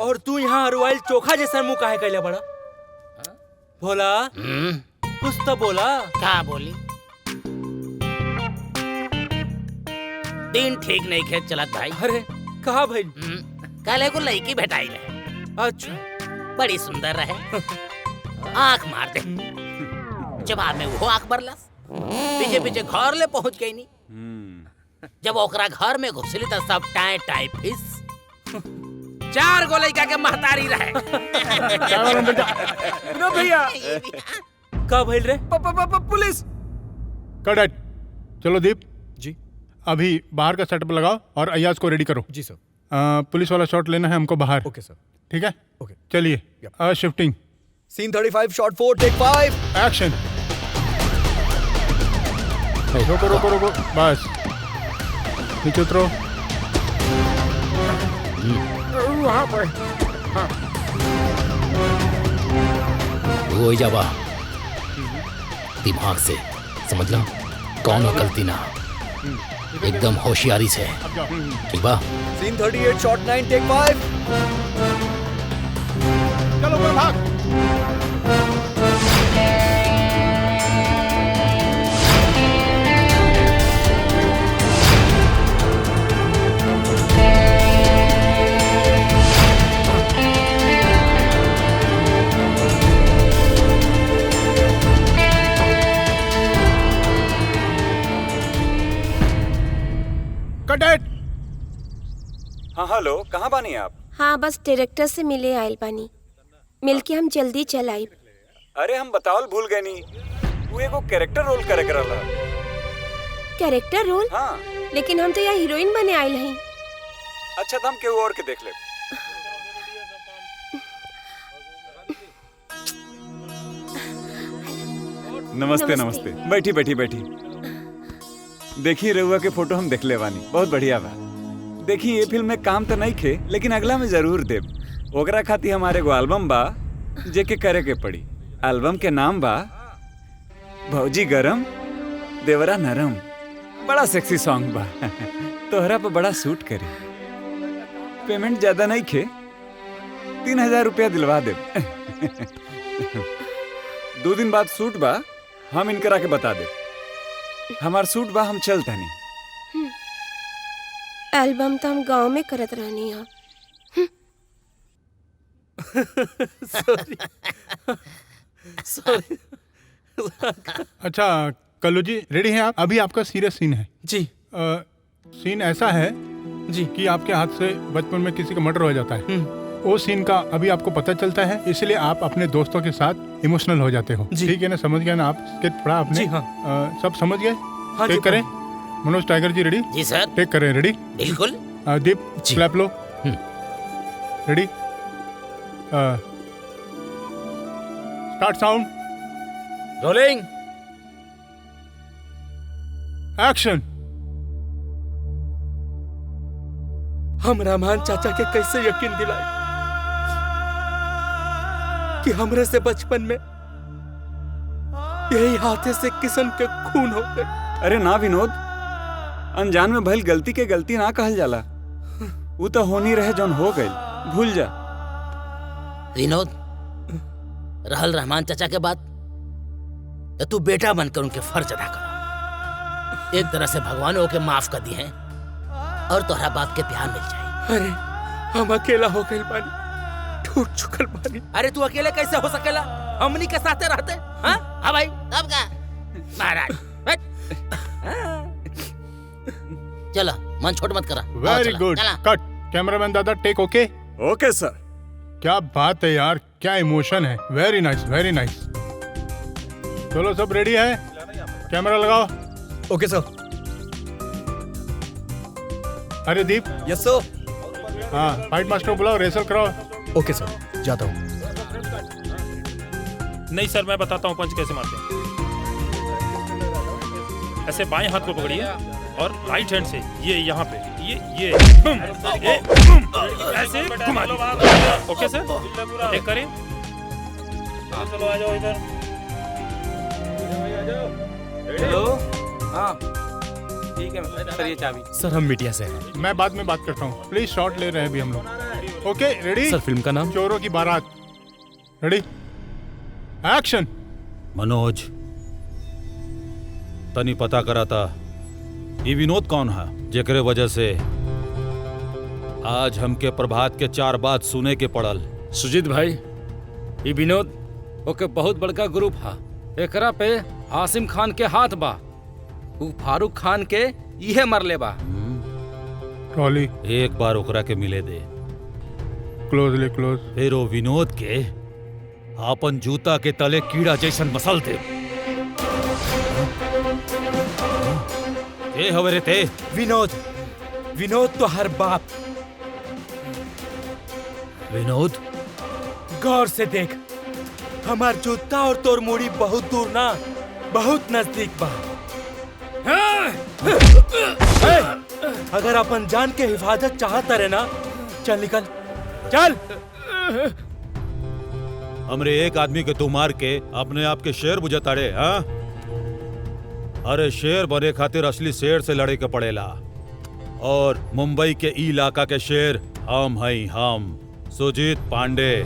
और तू यहाँ अरवाइल चोखा जैसा मुंह काहे कैले बड़ा? भोला कुछ तो बोला। का बोली? दिन ठीक नहीं खेत चलत भाई। अरे कहा भाई? कल एगो लड़की भेटाई रहे। अच्छा, बड़ी सुंदर रहे, आंख मार दे। जवाब में वो आंख बरलस, पीछे पीछे घर ले पहुंच गई नी। जब ओकरा घर में घुसली तो सब टाए टाए फिस। 4 गो लड़का के महतारी रहे। नो भैया का भइल रे? पुलिस। कट। चलो दीप जी, अभी बाहर का सेटअप लगाओ और अयाज को रेडी करो। जी सर। पुलिस वाला शॉट लेना है हमको बाहर। ओके सर। ठीक है, ओके चलिए। Shifting. Scene 35 shot 4 take 5 action. रोको रोको रोको, बस नीचे उतरो। वहाँ पर वो ही जावा दिमाग से समझ लो, कौन गलती ना, एकदम होशियारी से, ठीक बा? सीन 38 शॉट 9 टेक 5 चलो भाग। हाँ हेलो, कहाँ बानी आप? हाँ बस डायरेक्टर से मिले आयल बानी, मिल के हम जल्दी चल आई। अरे हम बतावल भूल गए नी, वो एगो कैरेक्टर रोल करे करला। Character role? हाँ। लेकिन हम तो यहाँ हीरोइन बने आयल हैं। अच्छा तो हम केहू और के देख ले। नमस्ते नमस्ते, बैठी बैठी बैठी। देखिए रउआ के फोटो हम देख ले बानी, बहुत बढ़िया बा। देखिए ये फिल्म में काम तो नहीं खे, लेकिन अगला में जरूर देब। ओकरा खातिर हमारे एगो एल्बम बा जेके करे के पड़ी। एल्बम के नाम बा भौजी गरम देवरा नरम। बड़ा सेक्सी सॉन्ग बा तोहरा पे बड़ा सूट करी। पेमेंट ज्यादा नहीं खे, 3000 रुपया दिलवा दे। 2 दिन बाद शूट बा, हम इनकरा के बता दे। हमार शूट बा, हम चलता नहीं। एल्बम तो हम गांव में करत रहनी है। सॉरी। अच्छा कल्लू जी रेडी हैं आप? अभी आपका सीरियस सीन है जी। सीन ऐसा है जी कि आपके हाथ से बचपन में किसी का मर्डर हो जाता है। वो सीन का अभी आपको पता चलता है, इसलिए आप अपने दोस्तों के साथ इमोशनल हो जाते हो। ठीक है ना, समझ गया ना आप? स्केच पढ़ा आपने? जी हाँ। सब समझ गए? हाँ टेक करें। Manoj Tiger ji ready? जी सर। टेक करें। रेडी? बिल्कुल। दीप क्लैप लो। Ready? Start sound. Rolling action. हम रहमान चाचा के कैसे यकीन दिलाए कि हमरे से बचपन में यही हाथे से किशन के खून हो गए। अरे ना विनोद, अनजान में भइल गलती के गलती ना कहल जाला। वो तो होनी रहे जौन हो गई, भूल जा। विनोद, रहल रहमान चाचा के बात, तो तू बेटा बनकर उनके फर्ज अदा करो। एक तरह से भगवान ओके माफ कर दिए हैं और तोहरा बाप के प्यार मिल जाए। अरे हम अकेला हो गए बानी, टूट चुकल बानी। अरे तू अकेले कैसे हो सकेला? हमनी के साथे रहते। हाँ हाँ भाई, तब का महाराज। चलो मन छोट मत करा। Very good. कट। कैमरामैन दादा टेक ओके? Okay sir. क्या बात है यार, क्या इमोशन है। Very nice, very nice. चलो सब रेडी है? कैमरा लगाओ। ओके सर। अरे दीप। यस सर। हाँ, फाइट मास्टर को बुलाओ, रेसल कराओ। ओके सर, जाता हूँ। नहीं सर, मैं बताता हूँ पंच कैसे मारते हैं। ऐसे बाएं हाथ को पकड़िए और राइट हैंड से ये यहाँ पे ये ऐसे घुमा दीजिए। ओके सर, टेक करें। चलो आ जाओ इधर। हेलो। हाँ ठीक है सर, ये चाबी। सर हम मीडिया से हैं। मैं बाद में बात करता हूँ, प्लीज शॉट ले रहे हैं अभी हम लोग। ओके रेडी? सर फिल्म का नाम? चोरों की बारात। रेडी? एक्शन। मनोज, तनी पता करा था ये विनोद कौन है जेकरे वजह से आज हमके प्रभात के 4 बात सुने के पड़ल। सुजीत भाई, ये विनोद ओके बहुत बड़का ग्रुप है। एकरा पे आसिम खान के हाथ बा। वो फारूक खान के इहे मरले बा। ट्रॉली एक बार ओकरा के मिले दे। क्लोज ले क्लोज। फिर वो विनोद के आपन जूता के तले कीड़ा जैसन मसल दे। ए हवरे ते विनोद तो हर बाप। विनोद, गौर से देख, हमार जूता और तोर मुड़ी बहुत दूर ना, बहुत नजदीक बा। अगर अपन जान के हिफाजत चाहता रहे ना, चल निकल, चल। हमरे एक आदमी के तू मार के अपने आप के शेर बुझताड़े। हाँ, अरे शेर बने खातिर असली शेर से लड़े के पड़ेला। और मुंबई के ई इलाका के शेर हम हैं, हम सुजीत पांडे।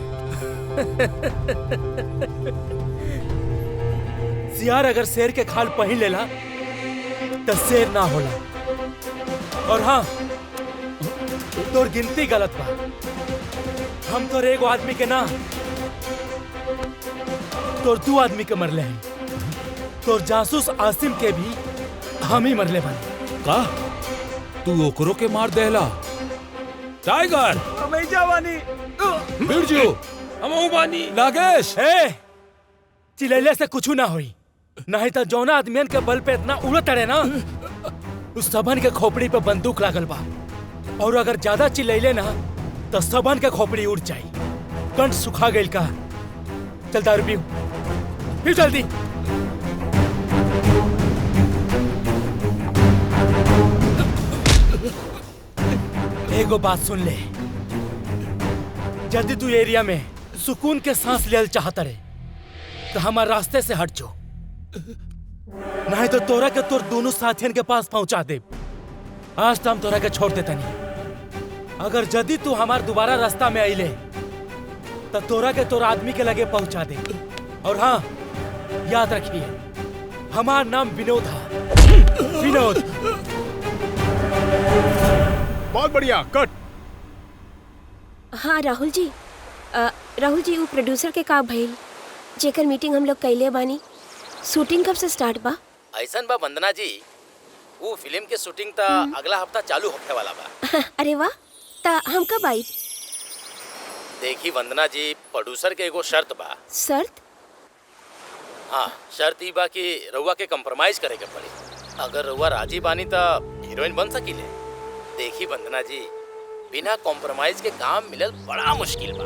सियार अगर शेर के खाल पहन लेला तो शेर ना होला। और हाँ, तोर गिनती गलत बा। हम तोर एगो आदमी के ना, तोर 2 आदमी के मरले हैं। तोर जासूस आसिम के भी हम ही मरले बानी। का तू ओकरो के मार देला? टाइगर, हमेशा वानी, बिरजू, हम बानी। नागेश, चिल्लाइले से कुछ ना होई, नहीं तो जौना आदमियन के बल पे इतना उड़त रहे ना, उस सबन के खोपड़ी पे बंदूक लागल बा, और अगर ज्यादा चिल्लाइले ना तो सबन के खोपड़ी उड़ जाई। कंठ सुखा गइल का। चल दारू पीऊ, पीऊ जल्दी। एगो बात सुन ले, यदि तू एरिया में सुकून के सांस लेल चाहता रे तो हमार रास्ते से हट जो, नहीं तो तोरा के तोर दोनों साथियन के पास पहुंचा दे। आज तो हम तोरा के छोड़ देता नहीं। अगर यदि तू हमार दोबारा रास्ता में आइले तो तोरा के तोर आदमी के लगे पहुंचा दे। और हाँ, याद रखिए, हमार नाम विनोद है, विनोद। बहुत बढ़िया, कट। हाँ राहुल जी, राहुल जी वो प्रोड्यूसर के का भइल जेकर मीटिंग हम लोग कैले बानी, शूटिंग कब से स्टार्ट बा? ऐसन बा वंदना जी, वो फिल्म के शूटिंग ता अगला हफ्ता चालू होने वाला बा। अरे वाह, ता हम कब आई? देखी वंदना जी, प्रोड्यूसर के एगो शर्त बा। शर्त? हाँ, शर्त ई बा कि रउआ के कंप्रोमाइज करे के पड़ी। अगर रउआ राजी बानी ता हीरोइन बन सकीले। देखी वंदना जी, बिना कॉम्प्रोमाइज के काम मिलल बड़ा मुश्किल बा।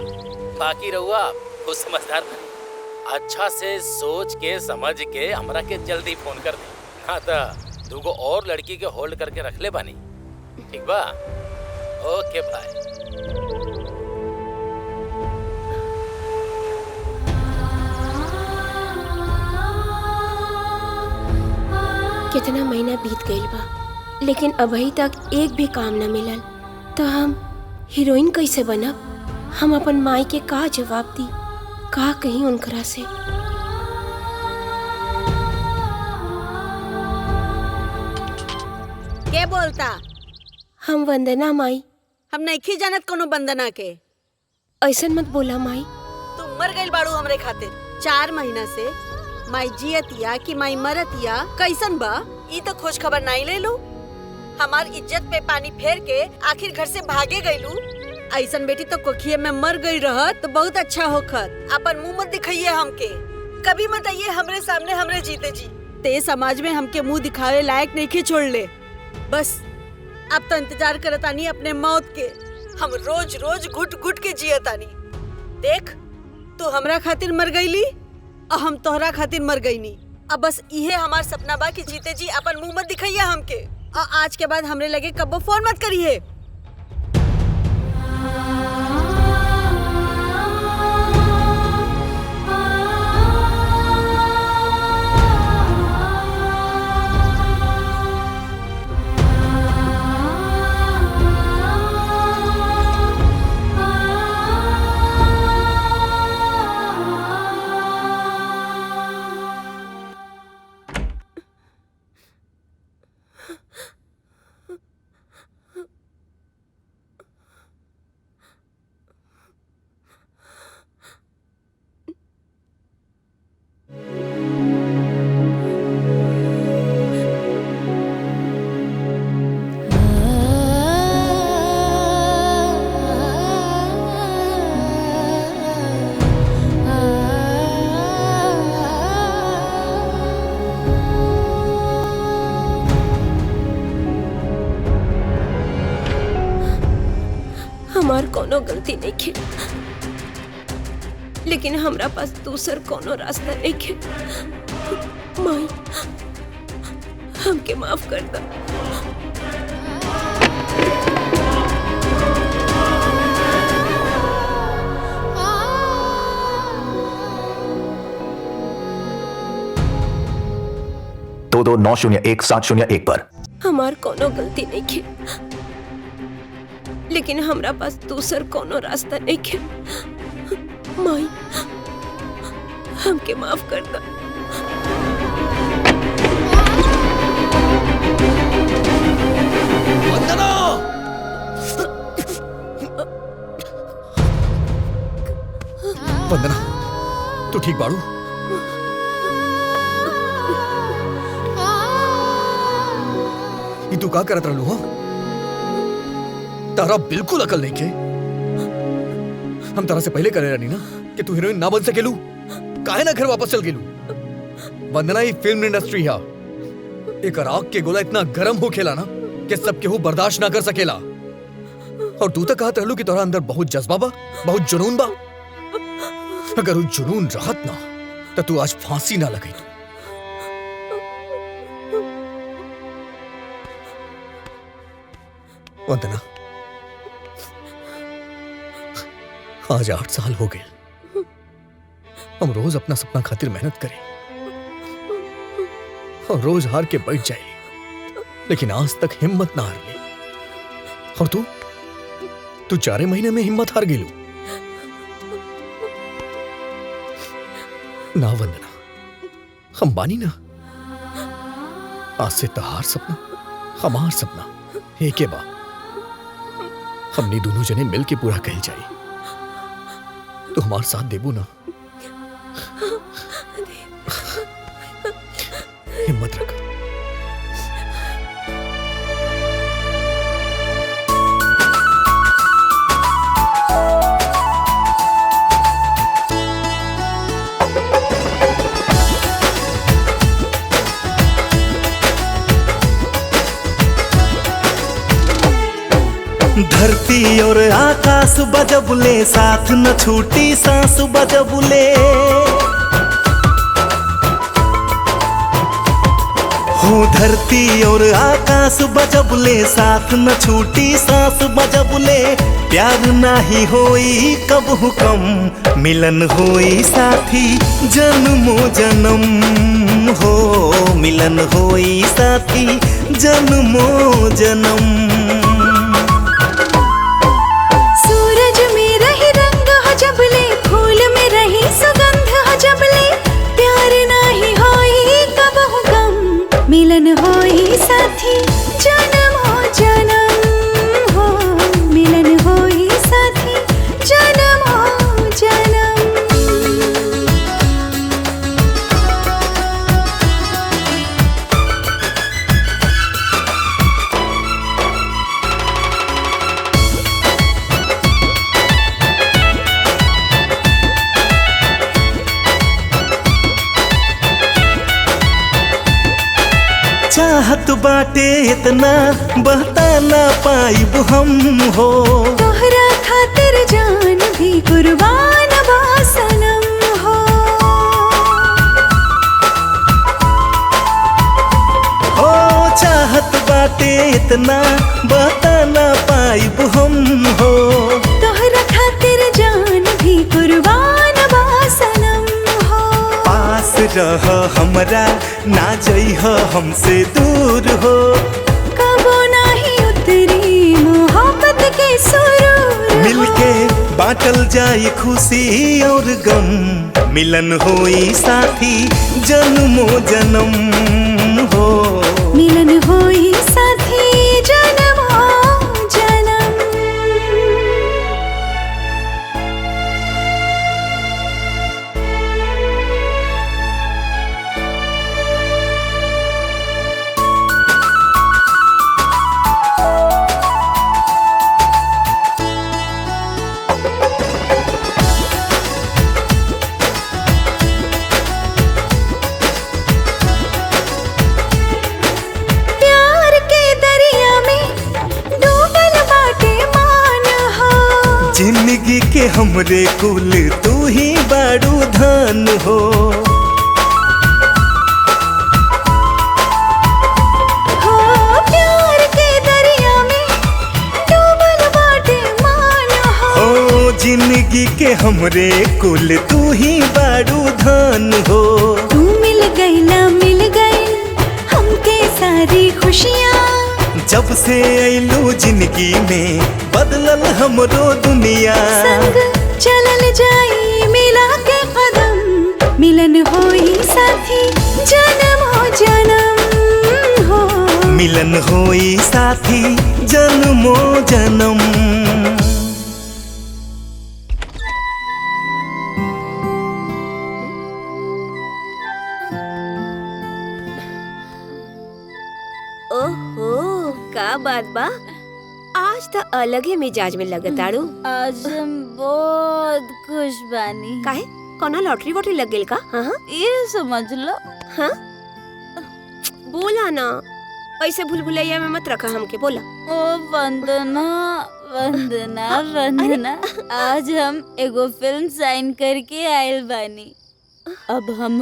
बाकी रउआ खुद समझदार बनी, अच्छा से सोच के समझ के हमरा के जल्दी फोन कर दे, हाँ तो दूगो और लड़की के होल्ड करके रख ले बानी। ठीक बा? ओके बाय। कितना महीना बीत गइल बा, लेकिन अभी तक एक भी काम न मिलल। तो हम हीरोइन कैसे बनब? हम अपन माई के का जवाब दी, का कहीं उनकरा से? के बोलता? हम वंदना माई। हम नहीं जानत कोनो वंदना के। ऐसन मत बोला माई। तू मर गइल बाड़ू हमरे खातिर। 4 महीना से माई जियतिया कि माई मरतिया कैसन बा ई तो खोज खबर नहीं ले लू। हमार इज्जत पे पानी फेर के आखिर घर से भागे गइलू। ऐसन बेटी तो कोखिए में मर गई रहत तो बहुत अच्छा होखत। अपन मुंह मत दिखाइए हमके, कभी मत आइए हमरे सामने हमरे जीते जी। ते समाज में हमके मुंह दिखावे लायक नहीं छोड़ ले। बस अब तो इंतजार करतानी अपने मौत के। हम रोज रोज घुट घुट के जियतानी। देख, तू हमरा खातिर मर गईली और हम तोहरा खातिर मर गईनी। अब बस इहे हमार सपना बा कि जीते जी अपन मुंह मत दिखाइए हमके, और आज के बाद हमरे लगे कब्बो फोन मत करिए। हमार कोनो गलती नहीं खे, लेकिन हमरा पास दूसर कोनो रास्ता नहीं खे। माई, हमके माफ कर दो। दो 901-701 पर। हमार कोनो गलती नहीं खे, लेकिन हमरा पास दूसर कोनो रास्ता नहीं खे। माई, हमके माफ कर दो। वंदना, तू ठीक बाड़ू? ये तू का करत रहलू हो? तारा बिल्कुल अकल नहीं के। हम तारा से पहले करे रहनी ना कि तू हीरोइन ना बन सकेलू, काहे ना घर वापस चल गेलू। वंदना ये फिल्म इंडस्ट्री है, एक आग के गोला इतना गरम हो खेला ना कि सब केहू बर्दाश्त ना कर सकेला। और तू तो कहत रहलू कि तोरा अंदर बहुत जज्बा बा, बहुत जुनून बा। अगर वो जुनून रहत ना तो तू आज फांसी ना लगाई। वंदना, आज 8 साल हो गए हम रोज अपना सपना खातिर मेहनत करें और रोज हार के बैठ जाए, लेकिन आज तक हिम्मत ना हार ली। और तू 4 महीने में हिम्मत हार गेलू। ना वंदना, हम बानी ना। आज से तहार सपना हमार सपना एक के बा। हमने दोनों जने मिल के पूरा कह जाए। तो हमारे साथ देबू ना? हिम्मत रख। धरती और आकाश बजबुले, साथ न छूटी सांस बजबुले। हो धरती और आकाश बजबुले, साथ न छूटी सांस बजबुले। प्यार नाही होई कब हुकम, मिलन होई साथी जन्मो जन्म। हो मिलन होई साथी जन्मो जन्म। सूरज में रही रंग हो जबले, फूल में रही सुगंध हो जबले। प्यार नाही होई कब हुकम, मिलन होई साथी जन्म हो जन्म। हो मिलन होई साथी जन्म हो जन्म। चाहत बाटे इतना बता ना पाइब हम हो। तोहरा खातिर जान भी कुर्बान बा सनम हो। हो चाहत बाटे इतना बता ना पाइब हम हो। तोहरा खातिर जान भी कुर्बान बा सनम हो। पास रह हमरा ना जइह हमसे दूर हो। कबो नाही उतरी मोहब्बत के सुरूर। मिलके बाटल जाई खुशी और गम, मिलन होई साथी जन्मो जन्म। हो मिलन होई साथी जन्म हो जन्म। प्यार के दरिया में डूबल बाटे मान हो। जिंदगी के हमरे कुल तू ही बारू धन हो। हो प्यार के दरिया में डूबल बाटे मान हो। हो जिंदगी के हमरे कुल तू ही बारू धन हो। तू मिल गई हमके सारी खुशियाँ। जब से अइलू जिंदगी में बदलल हमरो दुनिया। संग चलल जाई मिला के कदम, मिलन होई साथी जन्म हो जन्म। हो मिलन होई साथी जन्मो जन्म। ओहो, का बात बा? आज तो अलग ही मिजाज में लगताड़ू। आज हम बहुत खुश बानी। काहे? कोनो लॉटरी वोटरी लग गेल का? हाँ हाँ ये समझ लो। हाँ बोला ना, ऐसे भूल भुलैया में मत रखा हमके, बोला। ओ वंदना वंदना वंदना, आज हम एगो फिल्म साइन करके आयल बानी। अब हम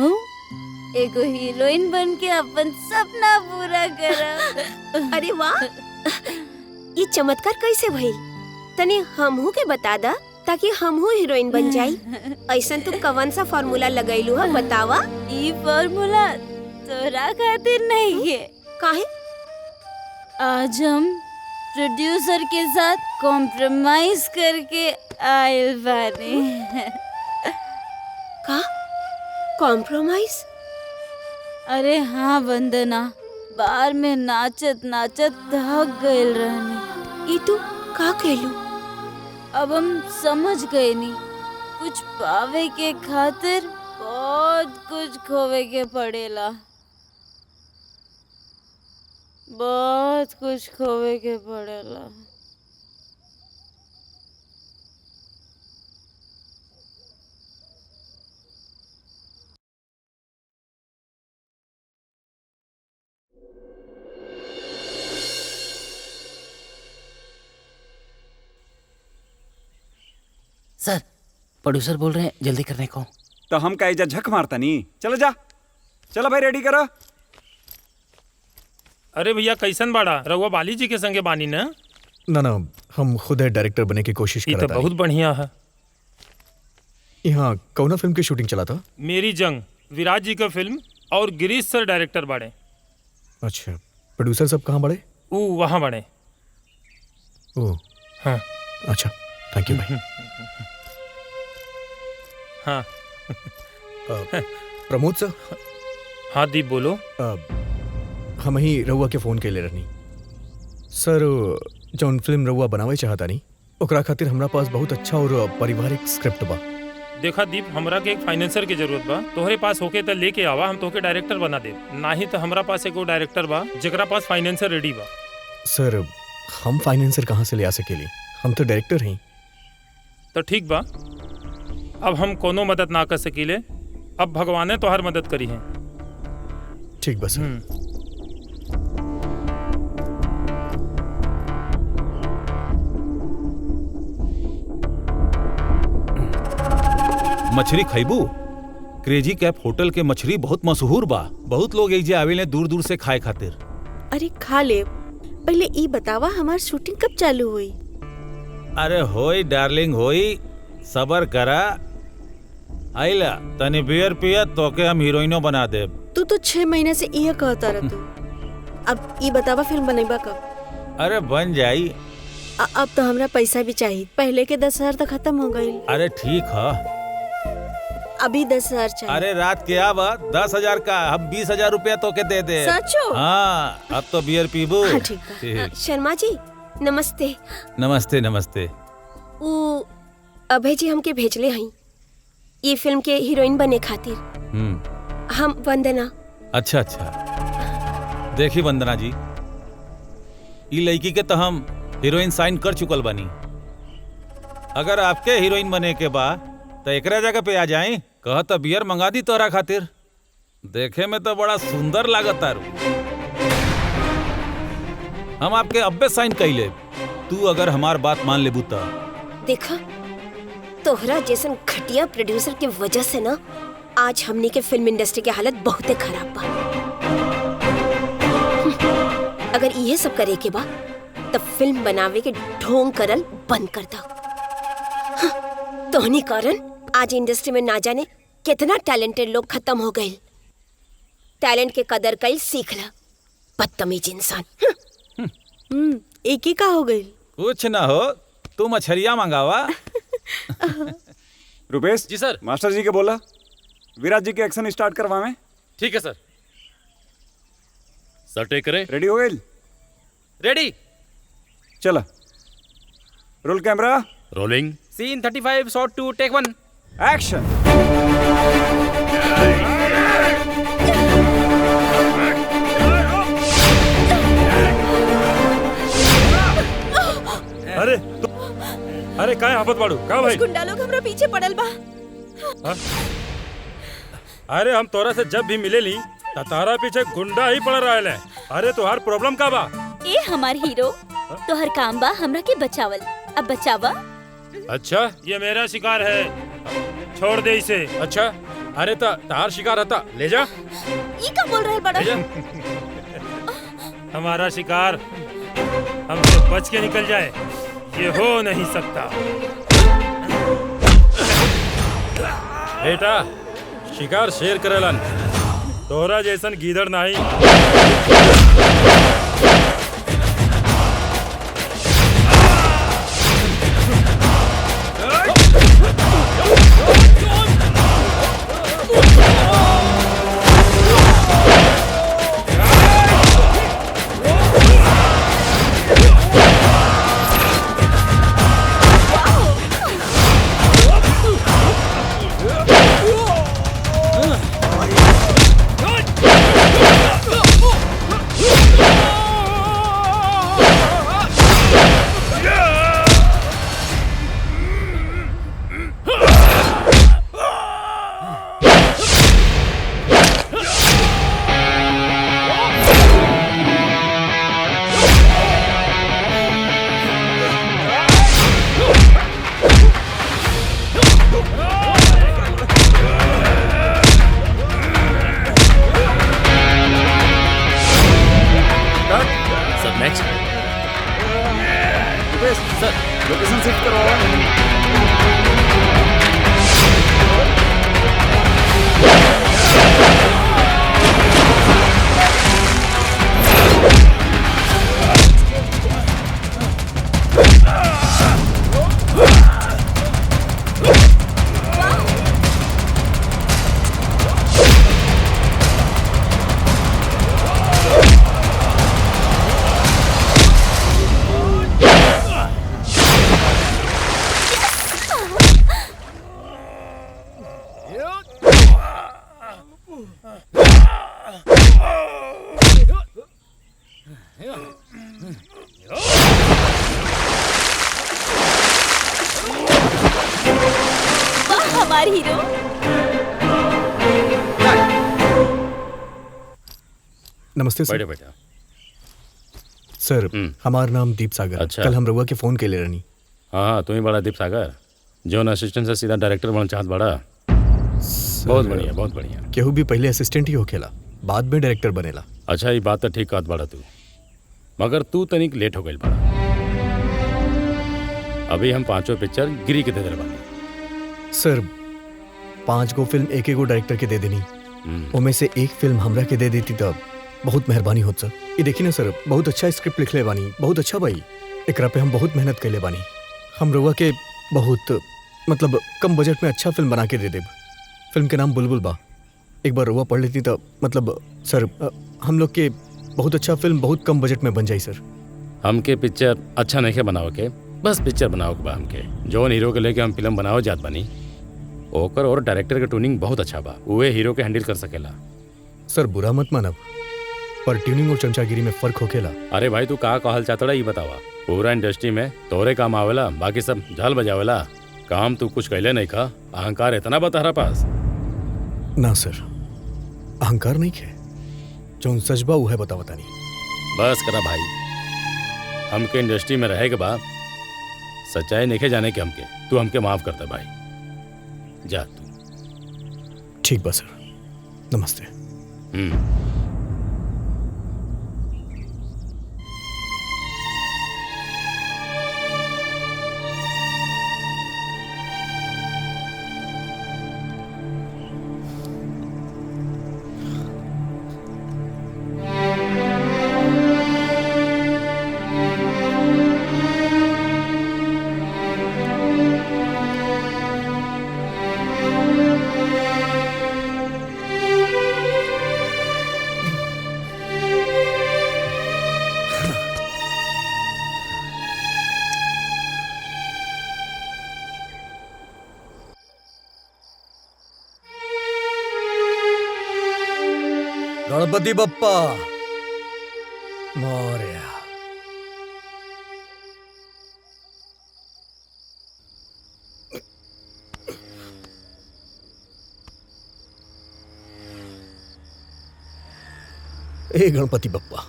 एगो हीरोइन बन के अपन सपना पूरा करब। अरे वाह, ये चमत्कार कैसे भइल? तनी हमहू के बता दा ताकि हमहू हीरोइन बन जाई। ऐसन तू कवन सा फार्मूला लगैलू है बतावा? ई फार्मूला तोरा खातिर नहीं है। काहे? आज हम प्रोड्यूसर के साथ कॉम्प्रोमाइज करके आयल बानी। का? कॉम्प्रोमाइज? अरे हाँ वंदना, बार में नाचत नाचत थक गइल रहनी। ई तू का कहलू? अब हम समझ गए नी, कुछ पावे के खातिर बहुत कुछ खोवे के पड़ेला। बहुत कुछ खोवे के पड़ेला। सर, प्रोड्यूसर बोल रहे हैं जल्दी करने को। तो हम का इजा झक मारता नहीं? चलो जा, चलो भाई रेडी करो। अरे भैया कैसन बाड़ा? रउआ बाली जी के संगे बानी ना? ना ना, हम खुद डायरेक्टर बने की कोशिश कर ये रहा तो था। बहुत बढ़िया है। यहाँ कौना फिल्म की शूटिंग चला था? मेरी जंग, विराज जी का फिल्म, और गिरीश सर डायरेक्टर बड़े। अच्छा, प्रोड्यूसर सब कहाँ बड़े? वो वहाँ बड़े। ओह हाँ अच्छा, थैंक यू भाई। हाँ प्रमोद सर। हाँ दीप बोलो। हम ही रउआ के फोन के ले रहनी सर। जौन फिल्म रउआ बनावे चाहता नहीं, ओकरा खातिर हमरा पास बहुत अच्छा और पारिवारिक स्क्रिप्ट बा। देखा दीप, हमरा के एक फाइनेंसर की जरूरत बा। तोहरे पास होके तो लेके आवा, हम तोहके डायरेक्टर बना दे। नहीं तो हमरा पास एगो डायरेक्टर बा जेकरा पास फाइनेंसर रेडी बा। सर हम फाइनेंसर कहाँ से ले आ सकेली? हम तो डायरेक्टर हैं। तो ठीक बा, अब हम कोनो मदद ना कर सकीले। अब भगवाने तोहर मदद करी है। ठीक बस। मछली खैबू? क्रेजी कैप होटल के मछली बहुत मशहूर बा। बहुत लोग एजे आवेले दूर दूर से खाए खातिर। अरे खा ले, पहले ई बतावा हमार शूटिंग कब चालू हुई? अरे होई डार्लिंग होई, सबर करा। आइला तनी बियर पिया तोके हम हीरोइनो बना देब। तू तो 6 महीने से यह कहता रह तू। अब ई बतावा फिल्म बनेबा कब? अरे बन जाई। अब तो हमरा पैसा भी चाहिए। पहले के 10,000 तो खत्म हो गई। अरे ठीक है, अभी 10,000 चाहिए। अरे रात के आवा 10,000 का हम 20,000 रुपया तोके दे दे। सचो? हाँ, अब तो बियर पीबू। हाँ, ठीक बा। शर्मा जी नमस्ते। नमस्ते नमस्ते। वो अभय जी हमके भेजले हई ये फिल्म के हीरोइन बने खातिर। हम वंदना। अच्छा अच्छा, देखी वंदना जी, ई लड़की के तो हम हीरोइन साइन कर चुकल बनी। अगर आपके हीरोइन बने के बाद तो एकरा जगह पे आ जाए। कह तो बियर मंगा दी तोरा खातिर। देखे में तो बड़ा सुंदर लागत तारू। हम आपके अब्बे साइन कर ले, तू अगर हमार बात मान लेबू तो। देखा, तोहरा जैसन घटिया प्रोड्यूसर के वजह से ना आज हमनी के फिल्म इंडस्ट्री के हालत बहुत खराब बा। अगर ये सब करे के बा तब फिल्म बनावे के ढोंग करल बंद कर दो। तोहनी कारण आज इंडस्ट्री में ना जाने कितना टैलेंटेड लोग खत्म हो गए। टैलेंट के कदर कल सीख ला, बदतमीज इंसान। एक ही का हो गई? कुछ ना हो, तू मछरिया मंगावा। रुपेश जी सर। मास्टर जी के बोला विराज जी के एक्शन स्टार्ट करवावे। ठीक है सर। सर टेक करे। रेडी हो गई? रेडी। चला, roll camera. Rolling. Scene 35 shot 2 take 1 action. अरे काय हाफत बाड़ू का भाई? गुंडा लोग हमरा पीछे पड़ल बा। हाँ? अरे हम तोरा से जब भी मिलेली त तारा पीछे गुंडा ही पड़ रहा है। अरे तोहार प्रॉब्लम का बा? ए हमार हीरो तोहर काम बा हमरा के बचावल। अब बचावा। अच्छा ये मेरा शिकार है, छोड़ दे इसे। अच्छा अरे तार शिकार था, ले जा। ई का बोल रहे बड़ा? हमारा शिकार हमसे बच के निकल जाए ये हो नहीं सकता। बेटा शिकार शेर करेलन, तोरा जैसन गीदड़ नहीं। हमार हीरो। नमस्ते सर। बेटा सर हमारा नाम दीप सागर। अच्छा। कल हम रउआ के फोन के ले रहनी। हाँ तुम ही बड़ा दीप सागर, जो असिस्टेंट से सीधा डायरेक्टर बनना चाहत बड़ा। बहुत बढ़िया बहुत बढ़िया। केहू भी पहले असिस्टेंट ही होखेला, बाद में डायरेक्टर बनेला। अच्छा ये बात तो ठीक कहत बड़ा तू, मगर तू तनिक लेट हो गई बड़ा। अभी हम 5 पिक्चर गिरी के दे दे बानी। सर 5 गो फिल्म एक गो डायरेक्टर के दे देनी, उनमें से एक फिल्म हमरा के दे देती तब बहुत मेहरबानी होत सर। ये देखी ना सर, बहुत अच्छा स्क्रिप्ट लिख ले बानी, बहुत अच्छा भाई। एकरा पे हम बहुत मेहनत कैले बानी। हम रउआ के बहुत मतलब कम बजट में अच्छा फिल्म बना के दे देब। फिल्म के नाम बुलबुल बा, एक बार रउआ पढ़ लेती तो मतलब सर हम लोग के बहुत अच्छा फिल्म बहुत कम बजट में बन जाई सर। हमके पिक्चर अच्छा नहीं के बनाओ के, बस पिक्चर बनाओ के बा। हमके जौन हीरो के लेके हम फिल्म बनाओ जात बनी, ओकर और डायरेक्टर के ट्यूनिंग बहुत अच्छा बा, उहे हीरो के हैंडल कर सकेला। सर बुरा मत मानब, पर ट्यूनिंग और चमचागिरी में फर्क होखेला। अरे भाई तू का कहल चाहता ये बतावा। पूरा इंडस्ट्री में तोरे काम आवेला, बाकी सब झाल बजावेला। काम तू कुछ कैले नहीं का, अहंकार इतना बा तारा पास। ना सर अहंकार नहीं है, जो सच बा है बता बतानी। बस करा भाई, हमके इंडस्ट्री में रहे के बाद सच्चाई नहीं जाने के हमके, तू हमके माफ करता भाई। जा तू। ठीक बा सर, नमस्ते। गणपति बप्पा मोरया। ए गणपति बप्पा,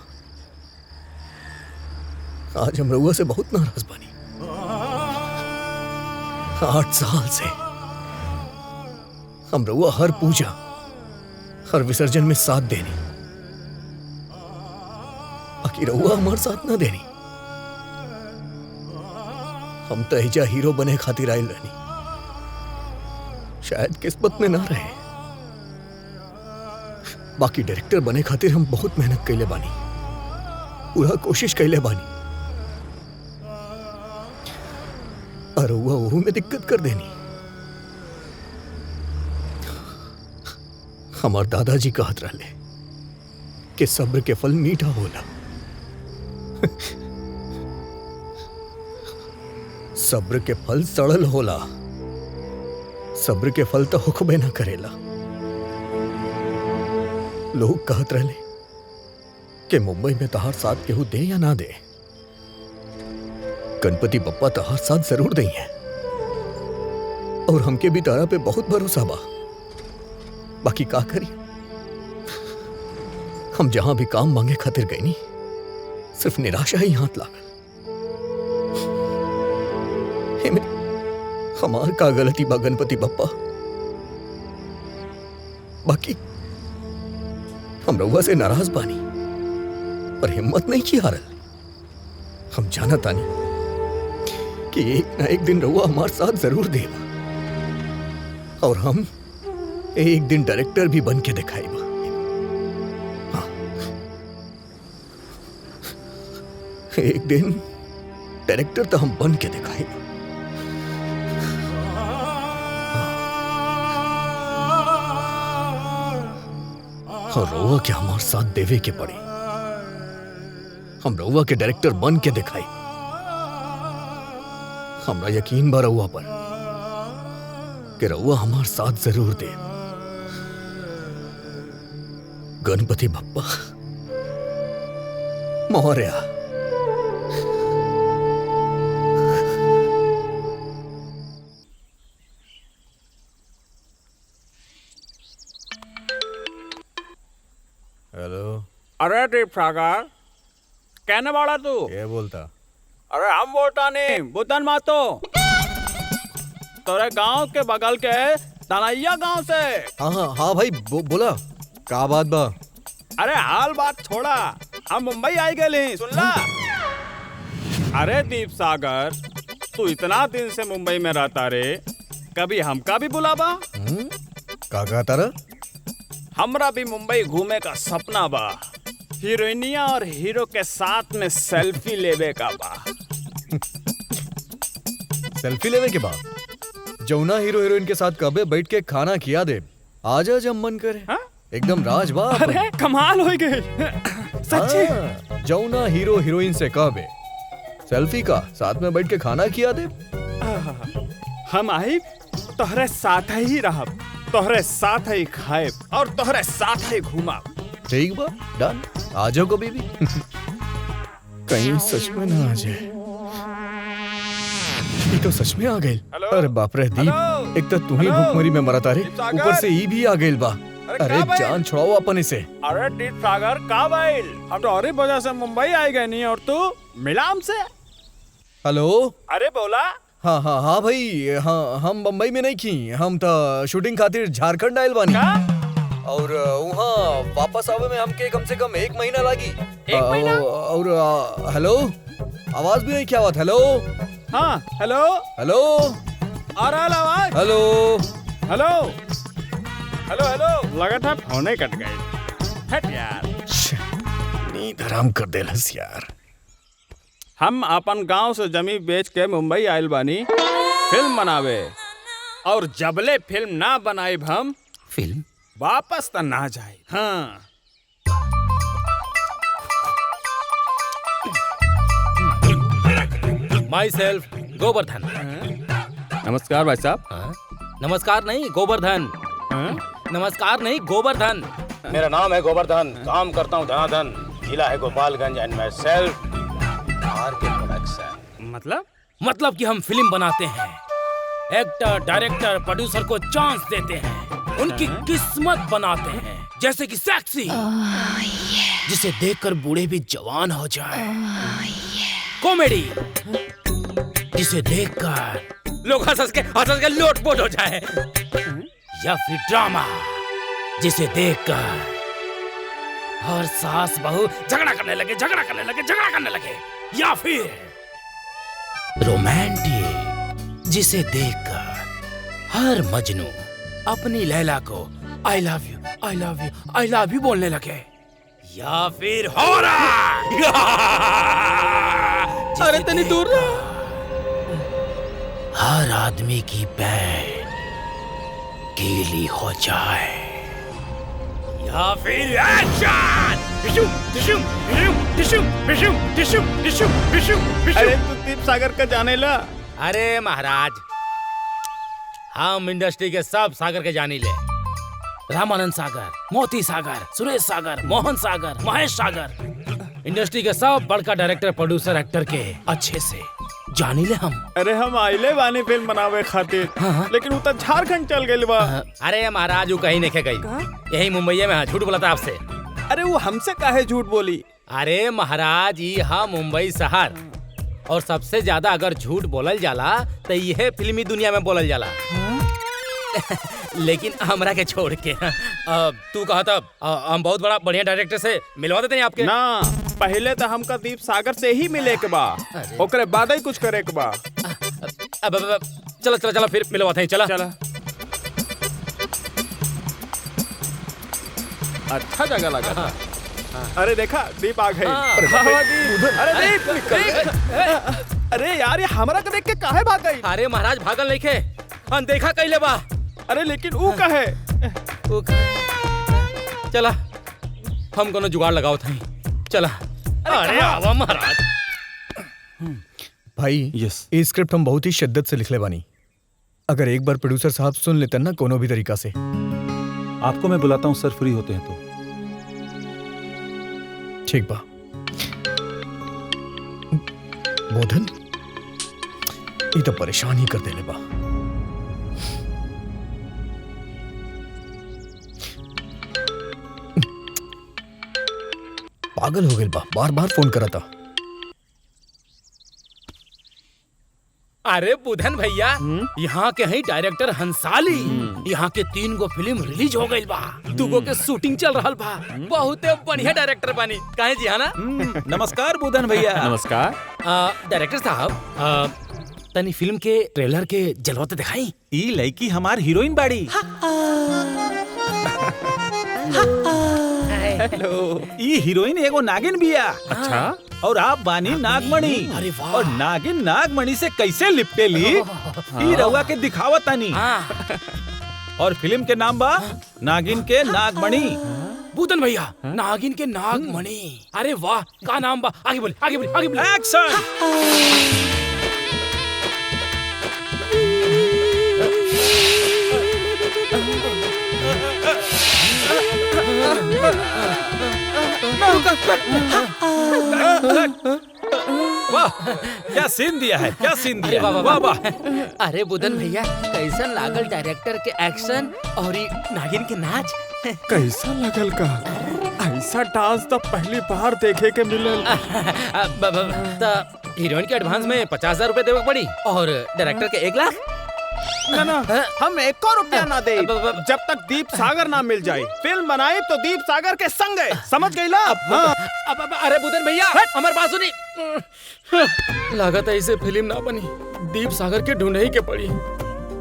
आज हम रउआ से बहुत नाराज बानी। 8 साल से हम रउआ हर पूजा, हर विसर्जन में साथ देनी, बाकी रउआ हमारे साथ ना देनी। हम तो एजा हीरो बने खातिर आयल रहनी, शायद किस्मत में ना रहे। बाकी डायरेक्टर बने खातिर हम बहुत मेहनत कैले बानी, पूरा कोशिश कैले बानी, और वो में दिक्कत कर देनी। हमार दादाजी कहत रहले कि सब्र के फल मीठा होला। सब्र के फल सड़ल होला, सब्र के फल तो हुक्बे ना करेला। लोग कहत रहले कि मुंबई में तहार साथ केहू दे या ना दे, गणपति बप्पा तहार साथ जरूर दई है, और हमके भी तारा पे बहुत भरोसा बा। बाकी का करी, हम जहां भी काम मांगे खातिर गई नी, सिर्फ निराशा ही हाथ लागल। हमार का गलती बा गणपति बप्पा? बाकी हम रउआ से नाराज बानी, पर हिम्मत नहीं की हारल। हम जाना तानी कि एक ना एक दिन रउआ हमारे साथ जरूर देगा, और हम एक दिन डायरेक्टर भी बन के दिखाएगा। हाँ, एक दिन डायरेक्टर तो हम बन के दिखाएगा। और रउआ के हमारे साथ देवे के पड़े, हम रउआ के डायरेक्टर बन के दिखाई। हमरा यकीन बा रउआ पर कि रउआ हमारे साथ जरूर दे। गणपति बप्पा मौर्या। हेलो। अरे दीप सागर, कहने वाला तू? क्या बोलता? अरे हम बोलता नहीं, बुतन मातो तोरे गांव के बगल के तनैया गांव से। हाँ भाई बोला का बात बा? अरे हाल बात छोड़ा, हम मुंबई आई गए, सुन ला। अरे दीप सागर, तू इतना दिन से मुंबई में रहता रे, कभी हमका भी बुलावा? का कहता रहा? हमरा भी मुंबई घूमे का सपना बा, हीरोइनिया और हीरो के साथ में सेल्फी लेवे का बा। सेल्फी लेवे के बाद जौना हीरो हीरोइन के साथ कबे बैठ के खाना खिया दे, आजा जब मन करे। हा? एकदम राज बा। अरे कमाल हो गई सच्ची। जौना हीरो हीरोइन से कबे सेल्फी का साथ में बैठ के खाना खिया दे। हम आई तोहरे साथ ही रहब, तोहरे साथ ही खाए और तोहरे साथ ही घूमा। ठीक बा, डन। आ जाओ कभी भी। कहीं सच में ना आ जाए। ये तो सच में आ गए। अरे बाप रे दीप, एक तो तू ही भूखमरी में मरा तारे, ऊपर से ई भी आ गए बा। अरे जान छुड़ाओ अपन इसे। अरे दीप सागर का भाईल, हम तो और वजह से मुंबई आई गए नहीं, और तू मिला हमसे। हेलो। अरे बोला। हाँ भाई, हाँ हम मुंबई में नहीं की, हम तो शूटिंग खातिर झारखंड आयल बानी, और वहाँ वापस आवे में हमके कम से कम 1 महीना लागी। 1 महीना? और हेलो, आवाज भी नहीं क्या बात? हेलो। हाँ हेलो हेलो, आ रहा है आवाज? हेलो हेलो हेलो हेलो, लगा था फोन ही कट गई। हट यार, नींद हराम कर देलस यार। हम अपन गांव से जमीन बेच के मुंबई आयल बानी फिल्म बनावे, और जबले फिल्म ना बनाई हम फिल्म वापस तो ना जाए। हाँ माई सेल्फ गोवर्धन। नमस्कार भाई साहब। नमस्कार नहीं गोवर्धन। नमस्कार नहीं गोवर्धन। मेरा नाम है गोवर्धन, काम करता हूँ धनाधन, जिला है गोपालगंज, एंड माई सेल्फ आर के प्रोडक्शन। मतलब कि हम फिल्म बनाते हैं, एक्टर डायरेक्टर प्रोड्यूसर को चांस देते हैं, उनकी किस्मत बनाते हैं। जैसे कि सेक्सी, जिसे देखकर बूढ़े भी जवान हो जाए। कॉमेडी, जिसे देखकर लोग हंस के लोटपोट हो जाए। या फिर ड्रामा, जिसे देखकर हर सास बहू झगड़ा करने लगे। या फिर रोमांटिक, जिसे देखकर हर मजनू अपनी लैला को आई लव यू बोलने लगे। या फिर हॉरर, अरे तनी दूर रहो। हर आदमी की पैर गीली हो जाए। या फिर अरे तू दीप सागर का जाने ला। अरे महाराज, हम इंडस्ट्री के सब सागर के जानी ले। रामानंद सागर, मोती सागर, सुरेश सागर, मोहन सागर, महेश सागर, इंडस्ट्री के सब बड़का डायरेक्टर, प्रोड्यूसर, एक्टर के अच्छे से जानी ले हम। अरे हम आइले वानी फिल्म बनावे खातिर, लेकिन उतर झारखंड चल गइल बा। अरे महाराज, वो कहीं नहीं गई, यही मुंबई में। झूठ बोला था आपसे। अरे वो हमसे काहे झूठ बोली? अरे महाराज, ये मुंबई शहर, और सबसे ज्यादा अगर झूठ बोलल जाला तो यह फिल्मी दुनिया में बोलल जाला। लेकिन हमरा के छोड़ के तू कहा था हम बहुत बड़ा बढ़िया डायरेक्टर से मिलवा देते हैं आपके। ना, पहले तो हमका दीप सागर से ही मिले के बा, ओकरे बाद ही कुछ करे के बा। अब चलो फिर मिलवाते हैं। चला अच्छा जगह लगा। अरे देखा, दीप आ गई। अरे दीप, अरे यार, ये हमरा के देख के काहे भाग गई? अरे महाराज, भागल नहीं खे, अनदेखा कैले बा। अरे लेकिन वो कहे चला, हम कोनो जुगाड़ लगाओ था। चला। अरे आवा महाराज। भाई, ये स्क्रिप्ट हम बहुत ही शिद्दत से लिखले बानी। अगर एक बार प्रोड्यूसर साहब सुन लेते ना कोनो भी तरीका से। आपको मैं बुलाता हूँ सर, फ्री होते हैं तो। ठीक बा। बोधन, ये तो परेशान ही कर देले बा। पागल हो गए बा, बार बार फोन करा था। अरे बुधन भैया, यहाँ के हैं डायरेक्टर हंसाली। यहाँ के 3 गो फिल्म रिलीज हो गई बा, 2 गो के शूटिंग चल रहा बा। बहुत बढ़िया डायरेक्टर बानी। काहे जी, है ना? नमस्कार बुधन भैया। नमस्कार। डायरेक्टर साहब, तनी फिल्म के ट्रेलर के जलवा दिखाई। ई लड़की हमार हीरोइन बाड़ी। हेलो। ई हीरोइन एगो नागिन बिया। अच्छा। और आप बानी नागमणि। अरे वाह। और नागिन नागमणि से कैसे लिपटे ली, ई रउआ के दिखावत तानी। और फिल्म के नाम बा नागिन के नागमणि। बुधन भैया, नागिन के नागमणि। अरे वाह, का नाम बा? आगे बोले। एक्शन। वाह, क्या सीन दिया है, क्या सीन दिया है। वाह वाह। अरे बुधन भैया, कैसा लागल डायरेक्टर के एक्शन और नागिन के नाच? कैसा लगल का? ऐसा डांस तो पहली बार देखे के मिलल। हीरोइन के एडवांस में 50,000 रुपए देवे पड़ी और डायरेक्टर के 1 लाख। ना, हम 1 रुपया ना दे जब तक दीप सागर ना मिल जाए। फिल्म बनाई तो दीप सागर के संग है, समझ गई ला? अरे बुधन भैया, हमारी बात सुनी। लागत है इसे फिल्म ना बनी, दीप सागर के ढूंढे ही के पड़ी।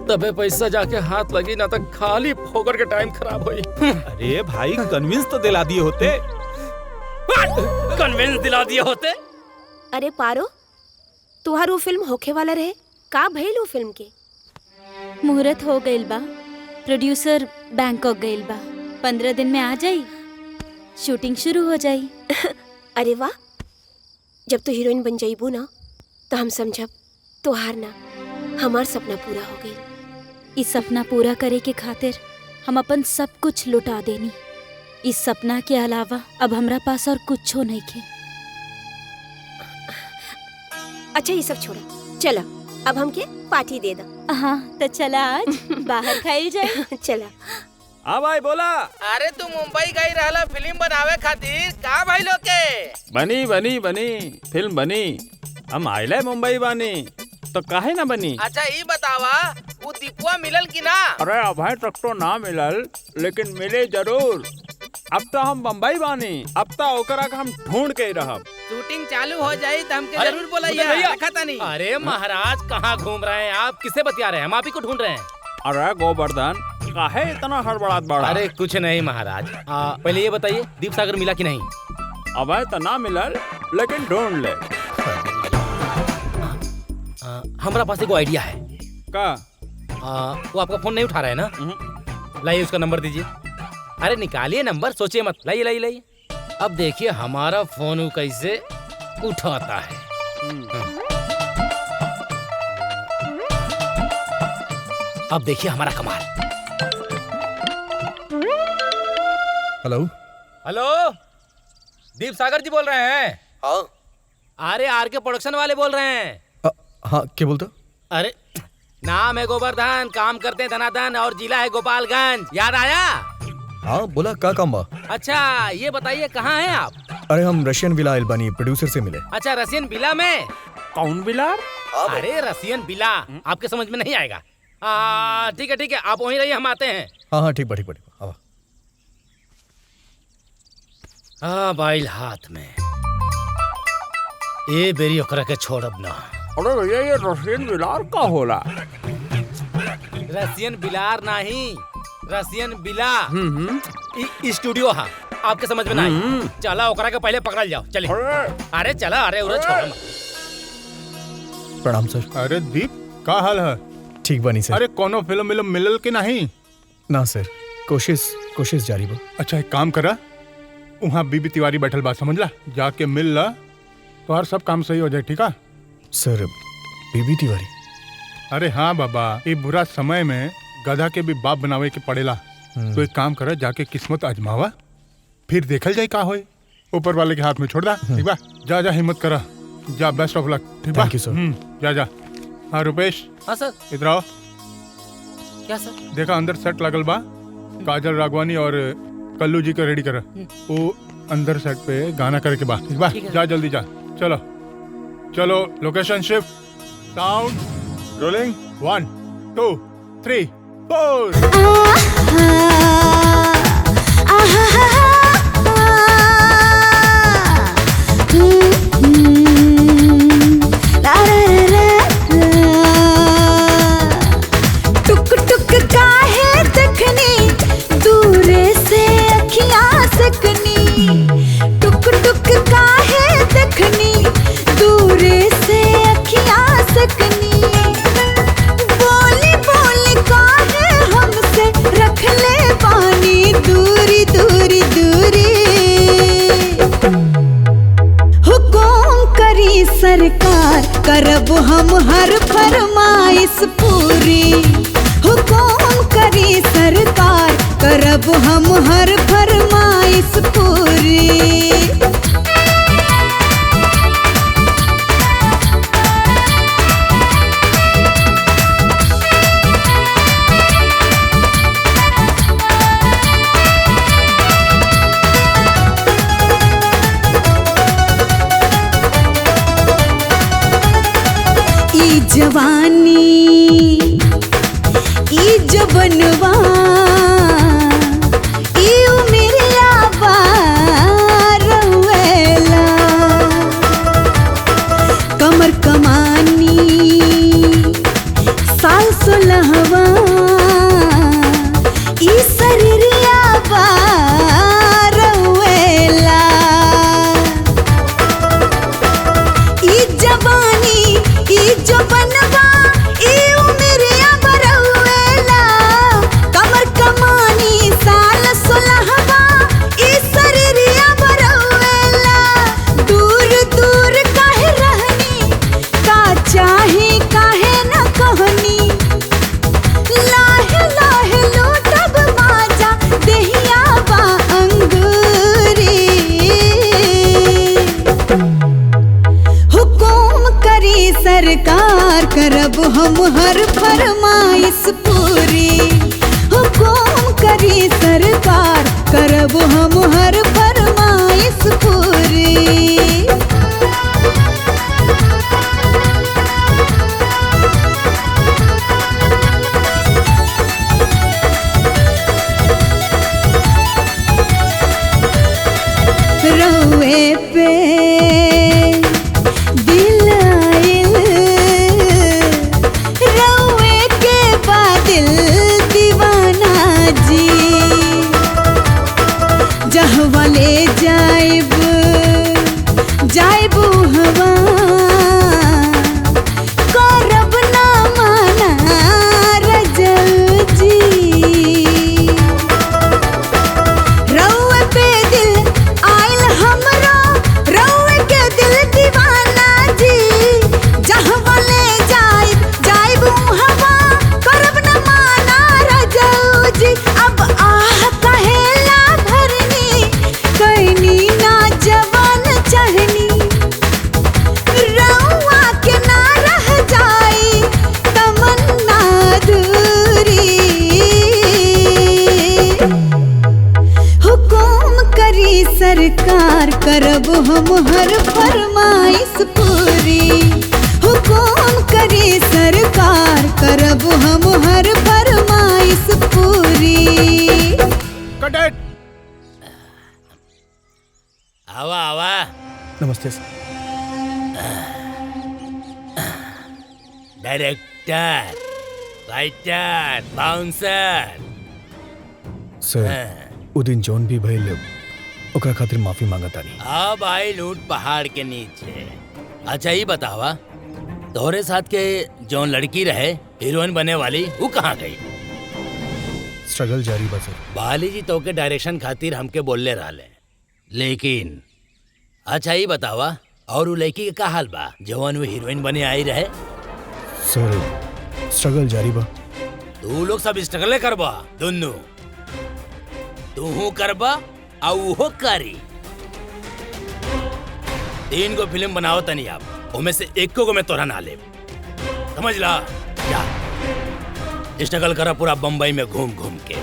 तबे पैसा जाके हाथ लगी, ना तक खाली फोकर के टाइम खराब हुई। अरे भाई, कन्विंस तो दिला दिए होते। कन्विंस दिला दिए होते। अरे पारो, तुहारू फिल्म होखे वाला रहे, का भइल वो फिल्म के? मुहूर्त हो गइल बा, प्रोड्यूसर बैंकॉक गइल बा, 15 दिन में आ जाई, शूटिंग शुरू हो जाई। अरे वाह, जब तू हीरोइन बन जाइबू ना तो हम समझब तोहार ना हमार सपना पूरा हो गई। इस सपना पूरा करे के खातिर हम अपन सब कुछ लुटा देनी। इस सपना के अलावा अब हमरा पास और कुछ नहीं के। अच्छा, ये सब छोड़ा, चला अब हमके पार्टी दे दा। हाँ तो चला, आज बाहर खाई जाए। चला। हाँ भाई बोला। अरे तू मुंबई गई रहला फिल्म बनावे खातिर, का भाई लोग के? बनी फिल्म बनी। हम आइले मुंबई बानी तो काहे ना बनी। अच्छा ये बतावा वो दीपुआ मिलल की ना? अरे अभी तक तो ना मिलल, लेकिन मिले जरूर। अब तो हम बम्बई बानी, अब तो ओकरा के हम ढूंढ के रहब। शूटिंग चालू हो जाई तो हमके जरूर भैया। बोलाइए। अरे महाराज कहाँ घूम रहे हैं आप? किससे बतिया रहे हैं? हम आप ही को ढूंढ रहे हैं। अरे गोवर्धन काहे इतना हड़बड़ात बड़ा? अरे कुछ नहीं महाराज, पहले ये बताइए दीप सागर मिला कि नहीं? अब तो ना मिलल, लेकिन ढूंढ ले। हमारा पास एक आइडिया है। का? वो आपका फोन नहीं उठा रहा है ना? लाइए उसका नंबर दीजिए। अरे निकालिए नंबर, सोचिए मत, लाइए। अब देखिए हमारा फोन वो कैसे उठाता है। अब देखिए हमारा कमाल। हेलो, दीप सागर जी बोल रहे हैं? हाँ। अरे आरके प्रोडक्शन वाले बोल रहे हैं। हाँ, क्या बोलते? अरे नाम है गोवर्धन, काम करते हैं धनाधन और जिला है गोपालगंज। याद आया? हाँ बोला, का काम बा? अच्छा ये बताइए कहाँ हैं आप? अरे हम रशियन विला एल्बानी प्रोड्यूसर से मिले। अच्छा रसियन विला में? कौन विला? अरे रसियन विला आपके समझ में नहीं आएगा। ठीक है आप वहीं रहिए, हम आते हैं। हाँ ठीक बा। हाँ बाइल हाथ में, ए बेरी ओकरा के छोड़ब ना। अरे भैया ये रसियन बिलार का होला? रसियन बिलार नहीं, रसियन बिला स्टूडियो है, आपके समझ में नहीं। चला ओकरा के पहले पकड़ जाओ, चले। अरे चला, अरे उरे छोड़ो मत। प्रणाम सर। अरे दीप, का हाल है? ठीक बनी सर। अरे कोनो फिल्म मिलल के नहीं? ना सर, कोशिश जारी बा। अच्छा एक काम करा, वहाँ बीबी तिवारी बैठल बा, समझला, जाके मिल ला तो हर सब काम सही हो जाए। ठीक है सर? बीबी तिवारी? अरे हाँ बाबा, ये बुरा समय में गधा के भी बाप बनावे के पड़ेला। तो एक काम करा, जाके किस्मत आजमावा, फिर देखल जाए का होए। ऊपर वाले के हाथ में छोड़ दा। ठीक बा, जा हिम्मत करा, जा, बेस्ट ऑफ लक। ठीक बा? थैंक यू सर। जा। हाँ रुपेश। हाँ सर। इधर आओ। क्या सर? देखा अंदर सेट लगल बा, काजल राघवानी और कल्लू जी का रेडी करा। वो अंदर सेट पे गाना करे के बाद। ठीक बा, जा जल्दी जा। चलो लोकेशन शिफ्ट, साउंड रोलिंग, 1 2 3 4। टुक टुक काहे देखनी, दूरे से अखियां सकनी। टुक टुक काहे देखनी, दूरे से अखियां सकनी। बोली बोली काहे हमसे रख ले पानी, दूरी दूरी दूरी। हुकुम करी सरकार, करब हम हर फरमाइश पूरी। हुकुम करी सरकार, करब हम हर फरमाइश पूरी। ई जवानी, ई जबनवा, ई उमिरिया बार वेला। कमर कमानी, साल 16वां, ई शरीरिया बार वेला। ई जवानी, ई जबनवा, ई उमिरिया बरवेला। कमर कमानी, साल 16वां, ई शरीरिया बरवेला। दूर दूर काहे रहनी, का चाहे काहे न कहनी। लाहे लाहे लूटब बाजा, देहिया बा अंगूरी। हुकुम करी सरकार, करब हम हर फरमाइश पूरी। हुकुम करी सरकार करब हम हर फरमाइश पूरी। रउए पे दिल आइल, रउए के बादल दीवाना जी। जहवा ले जाइब जाइब हवा करब ना माना रजल जी। रउए पे दिल आइल हमरा, रउए के दिल दीवाना जी। जहवा ले जाइब जाइब हवा करब ना माना रजल जी। अब आह कहेला भरनी कैनी ना जवान चहनी, रउआ के ना रह जाई तमन्ना दूरी। हुकुम करी सरकार करब हम हर फरमाइश पूरी। हुकुम करी सरकार करब हम हर फरमाइश पूरी। आवा आवा। नमस्ते sir. Director, writer, bouncer. Sir उ दिन जौन भी भइल ओकरा खातिर माफी मांगतानी। अब आई लूट पहाड़ के नीचे। अच्छा ये बतावा, तोहरे साथ के जौन लड़की रहे हीरोइन बने वाली, वो कहाँ गई? स्ट्रगल जारी बा सर। बाली जी तो के डायरेक्शन खातिर हमके बोलले रहले, लेकिन अच्छा ये बतावा, और वो लड़की के का हाल बा जौन वो हीरोइन बने आई रहे? सर स्ट्रगल जारी बा। तू लोग सब स्ट्रगल करबा दोनों, तू करबा और वो करी। 3 गो फिल्म बनाओ तनी आप, उनमें से 1 को मैं तोरा ना ले, समझ ला। जा स्ट्रगल करा पूरा बम्बई में घूम घूम के।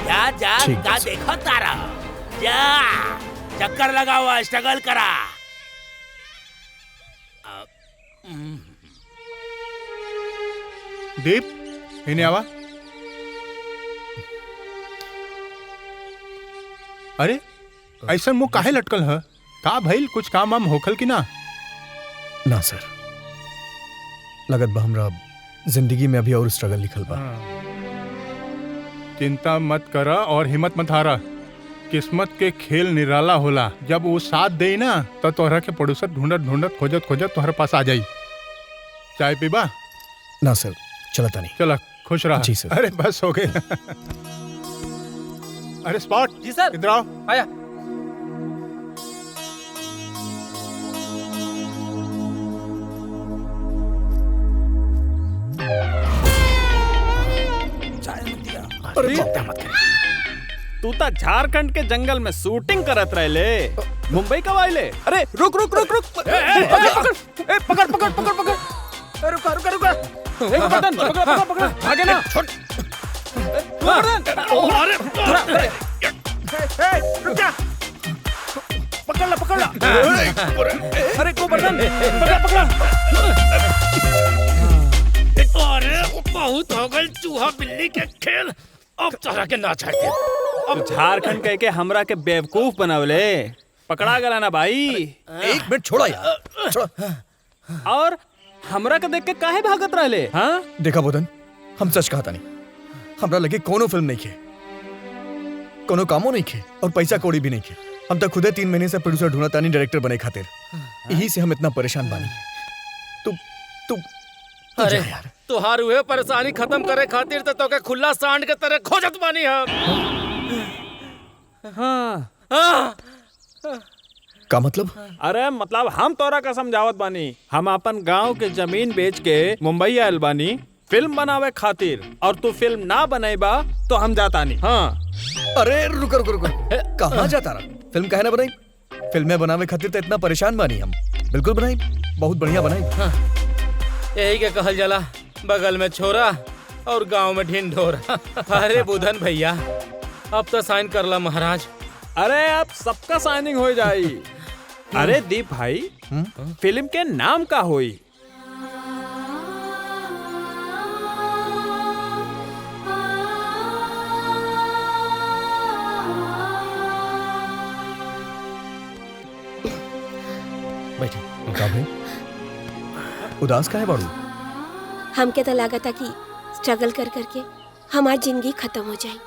जा जा का देखो तारा, जा चक्कर लगा हुआ स्ट्रगल करा। दीप इन्हें आवा। अरे ऐसा मुंह काहे लटकल है? का भइल, कुछ काम वाम होखल कि ना? ना सर, लगत बा हमरा जिंदगी में अभी और स्ट्रगल लिखल बा। चिंता मत करा और हिम्मत मत हारा। किस्मत के खेल निराला होला। जब वो साथ दे ना तो तोहरा के प्रोड्यूसर ढूंढत ढूंढत खोजत खोजत तोहरे पास आ जाई। चाय पीबा? ना सर, चलता नहीं। चला, खुश रहा। जी सर। अरे बस हो गए। अरे स्पॉट। जी सर। इधर आओ। आया। अरे मत कर। तू तो झारखंड के जंगल में शूटिंग करत रहले, मुंबई कब आइले? अरे रुक रुक रुक रुक, पकड़ पकड़ पकड़ पकड़ पकड़, रुका रुका रुका, एक बटन पकड़ पकड़ पकड़, आगे ना छोड़, रुक जा, पकड़ ला पकड़ ला, अरे को बटन पकड़ पकड़। अरे बहुत हो गई चूहा बिल्ली के खेल, अब तोहरा के ना चाहते। अब झारखंड कह के हमरा के बेवकूफ बनावले, पकड़ा गला ना भाई। एक मिनट छोड़ा यार, छोड़ा। और हमरा के देख के काहे भागत रहले? हाँ देखा बोधन, हम सच कहता नहीं, हमरा लगे कोनो फिल्म नहीं खे, कोनो कामो नहीं खे और पैसा कौड़ी भी नहीं खे। हम तो खुदे 3 महीने से प्रोड्यूसर ढूंढता नहीं, डायरेक्टर बने खातिर। यही से हम इतना परेशान बानी। तू अरे तुहार हुए परेशानी खत्म करे खातिर तो तोके खुला सांड के तरह खोजत बानी हम। हाँ का मतलब? अरे मतलब हम तोरा का समझावत बानी, हम अपन गांव के जमीन बेच के मुंबई आयल बानी फिल्म बनावे खातिर, और तू फिल्म ना बनेबा तो हम जाता नहीं। हाँ अरे रुक रुक रुक, कहाँ जाता रहा? फिल्म काहे ना बनाई? फिल्में बनावे खातिर तो इतना परेशान बानी हम। बिल्कुल बनाई, बहुत बढ़िया बनाई। हाँ। यही के कहल जाला, बगल में छोरा और गांव में ढिंढोरा। अरे बुधन भैया, अब तो साइन कर ला महाराज। अरे अब सबका साइनिंग हो जाई। अरे दीप भाई, फिल्म के नाम का होई? बैठे। का भाई उदास का है बाड़ू? हमके तो लगा था कि स्ट्रगल कर करके हमारी जिंदगी खत्म हो जाए।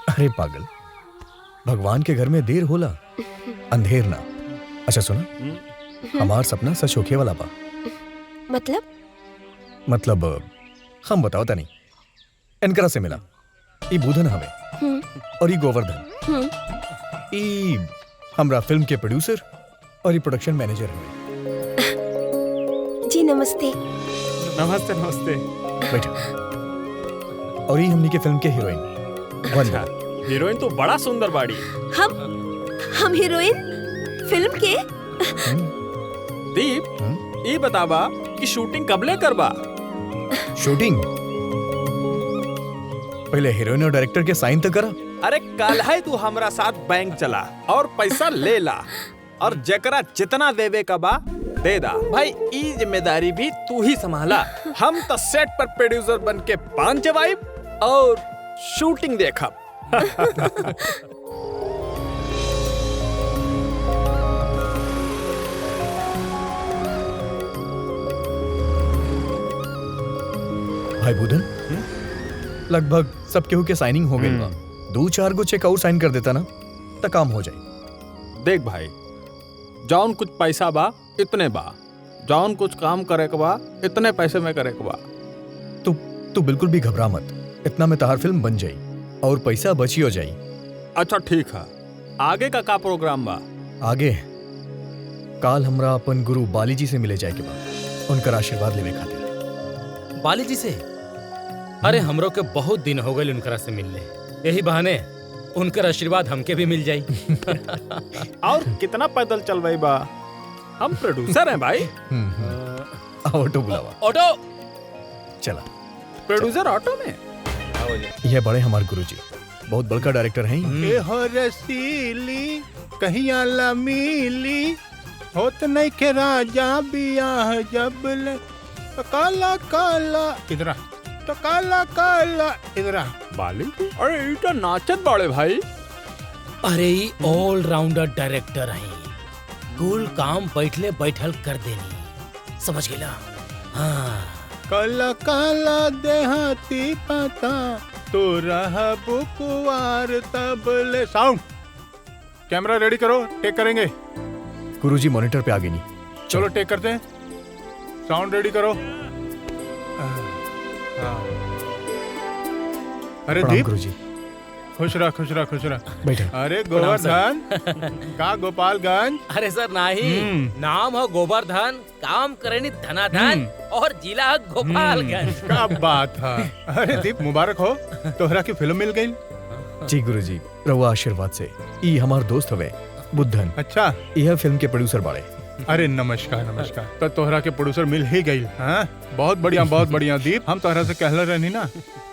अरे पागल, भगवान के घर में देर होला, अंधेर ना। अच्छा सुना, हमार सपना सच होखे वाला बा। मतलब हम बताओ तनी। इनकरा से मिला, ई बुधन हवे और ई गोवर्धन। ई हमरा फिल्म के प्रोड्यूसर और ई प्रोडक्शन मैनेजर हवे। जी नमस्ते। नमस्ते नमस्ते। बैठो। और ई हमनी के फिल्म के हीरोइन वंदना। हीरोइन तो बड़ा सुंदर बाड़ी। हम हीरोइन फिल्म के? दीप, ये बतावा कि शूटिंग कबले करबा? शूटिंग पहले हीरोइन और डायरेक्टर के साइन तो करा। अरे कल है तू हमरा साथ बैंक चला और पैसा ले ला, और जकरा जितना देवे का बा दे दा। भाई ई जिम्मेदारी भी तू ही संभाला। हम तो सेट पर प्रोड्यूसर बन के पान चबाइब और शूटिंग देखब। भाई बुधन, लगभग सब केहू के साइनिंग हो गई बा। 2-4 गो चेक और साइन कर देता ना तो काम हो जाए। देख भाई, जौन कुछ पैसा बा इतने बा, जौन कुछ काम करे के बा इतने पैसे में करे के बा। तू बिल्कुल भी घबरा मत, इतना में तहार फिल्म बन जाई और पैसा बची हो जाई। अच्छा ठीक है, आगे का प्रोग्राम बा? आगे काल हमरा अपन गुरु बाली जी से मिले जाए के बा, उनकर आशीर्वाद लेवे खातिर। बाली जी से? अरे हमरो के बहुत दिन हो गए उनकरा से मिलने, यही बहाने उनकर आशीर्वाद हमके भी मिल जाई। और कितना पैदल चलवाई बा? हम प्रोड्यूसर हैं भाई। ऑटो बुलावा। ऑटो चला। प्रोड्यूसर ऑटो में? ये बड़े हमारे गुरुजी, बहुत बड़का डायरेक्टर हैं। ए हो रसीली कहीं आला मिली, होत नहीं के राजा बियाह जब ले, तो काला काला इधरा, तो काला काला इधरा। बाली? अरे इटा नाचत बाड़े भाई। अरे ये ऑल राउंडर डायरेक्टर हैं, कुल काम बैठले बैठल कर देनी, समझ गेला? हाँ। काला काला देहाती पता तो रहा बुकवार तबले। साउंड कैमरा रेडी करो, टेक करेंगे। गुरुजी मॉनिटर पे आ गई नहीं। चलो टेक करते हैं, साउंड रेडी करो। अरे दीप गुरुजी, खुश रह खुश रह खुश रह। बैठो। अरे गोवर्धन का गोपालगंज? अरे सर नहीं, नाम हो गोवर्धन, काम करेनी धनाधन और जिला है गोपालगंज। क्या बात है। अरे दीप मुबारक हो, तोहरा की फिल्म मिल गई। जी गुरुजी, रहुआ आशीर्वाद से। ई हमार दोस्त हवे बुद्धन। अच्छा, यह फिल्म के प्रोड्यूसर बाड़े। अरे नमस्कार नमस्कार। तो तोहरा के प्रोड्यूसर मिल ही गई। हाँ बहुत बढ़िया बहुत बढ़िया दीप, हम तोहरा से कहला रहनी ना,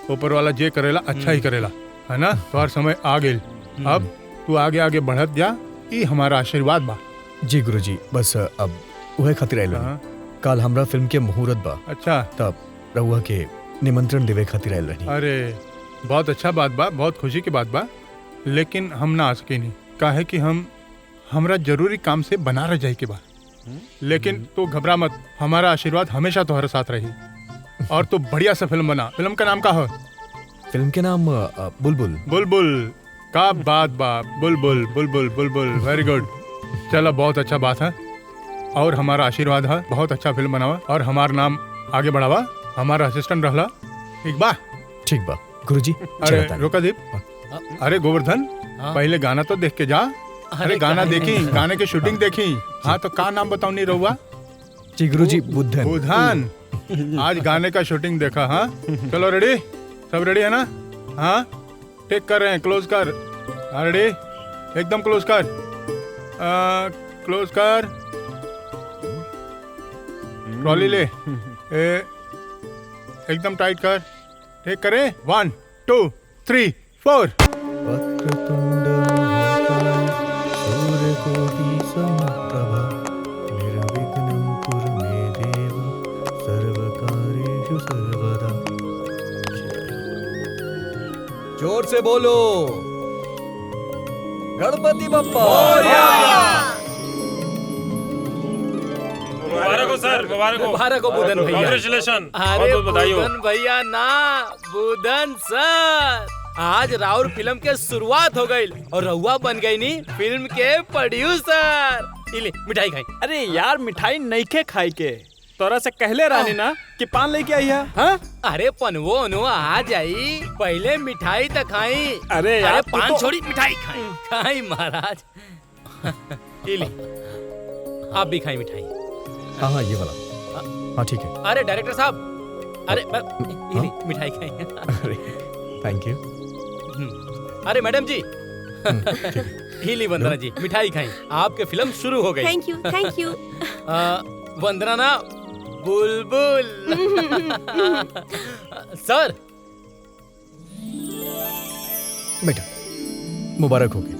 ऊपर वाला जे करेला अच्छा ही करेला, है ना? तोहर समय आ गई, अब तू आगे आगे बढ़त जा, ई हमारा आशीर्वाद बा। जी गुरुजी, बस अब वह खातिर आइल रही। काल हमरा फिल्म के मुहूर्त बा। अच्छा, तब रहुआ के निमंत्रण देवे खातिर आइल रही। अरे बहुत अच्छा बात बा, बहुत खुशी की बात बा, लेकिन हम ना आ सके नहीं, काहे कि हमरा जरूरी काम से बना रह जाए के बा। लेकिन तू घबरा मत, हमारा आशीर्वाद हमेशा तुम्हारे साथ रही, और तू बढ़िया सा फिल्म बना। फिल्म का नाम का हो? फिल्म के नाम बुलबुल। बुलबुल, का बात बा, बुलबुल बुलबुल बुलबुल, वेरी गुड। चलो बहुत अच्छा बात है, और हमारा आशीर्वाद है, बहुत अच्छा फिल्म बनावा और हमारा नाम आगे बढ़ावा। हमारा असिस्टेंट रहला, ठीक बा? ठीक बा गुरुजी। अरे रुका दीप, अरे गोवर्धन पहले गाना तो देख के जा। अरे गाना देखी, गाने की शूटिंग देखी। हाँ तो का नाम बताओ नहीं रहुआ? जी गुरुजी, बुद्धन। बुधन, आज गाने का शूटिंग देखा। हाँ चलो रेडी, सब रेडी है ना? हाँ टेक कर रहे हैं, क्लोज कर। हाँ रेडी, एकदम क्लोज कर, क्लोज कर, ट्रॉली ले, एकदम टाइट कर, टेक करे 1 2 3 4। वक्रतुंड महाकाय सूर्यकोटि समप्रभा निर्विघ्नं कुरु मे देव सर्वकार्येषु सर्वदा। जोर से बोलो गणपति बप्पा मुबारक हो सर, मुबारक हो। मुबारक हो बुधन भैया। कांग्रेचुलेशन। अरे बहुत बधाई हो। बुधन भैया ना, बुधन सर, आज राउर फिल्म के शुरुआत हो गई और रहुआ बन गई नी फिल्म के प्रोड्यूसर। इले मिठाई खाई। अरे यार मिठाई नहीं के खाई के, तोरा से कहले रहनी ना कि पान लेके आई है। हाँ? अरे पनवो नो आ जाई, पहले मिठाई तो खाई। अरे यार तू पान तो- छोड़ी मिठाई खाई। खाई महाराज। इले आप भी खाई मिठाई। हाँ हाँ ये वाला, हाँ ठीक है। अरे डायरेक्टर साहब, अरे इले मिठाई खाई। अरे थैंक यू। अरे मैडम जी, हीली वंदना जी मिठाई खाई, आपके फिल्म शुरू हो गई। Thank you, thank you. Vandana ना बुलबुल। सर बेटा मुबारक हो गई,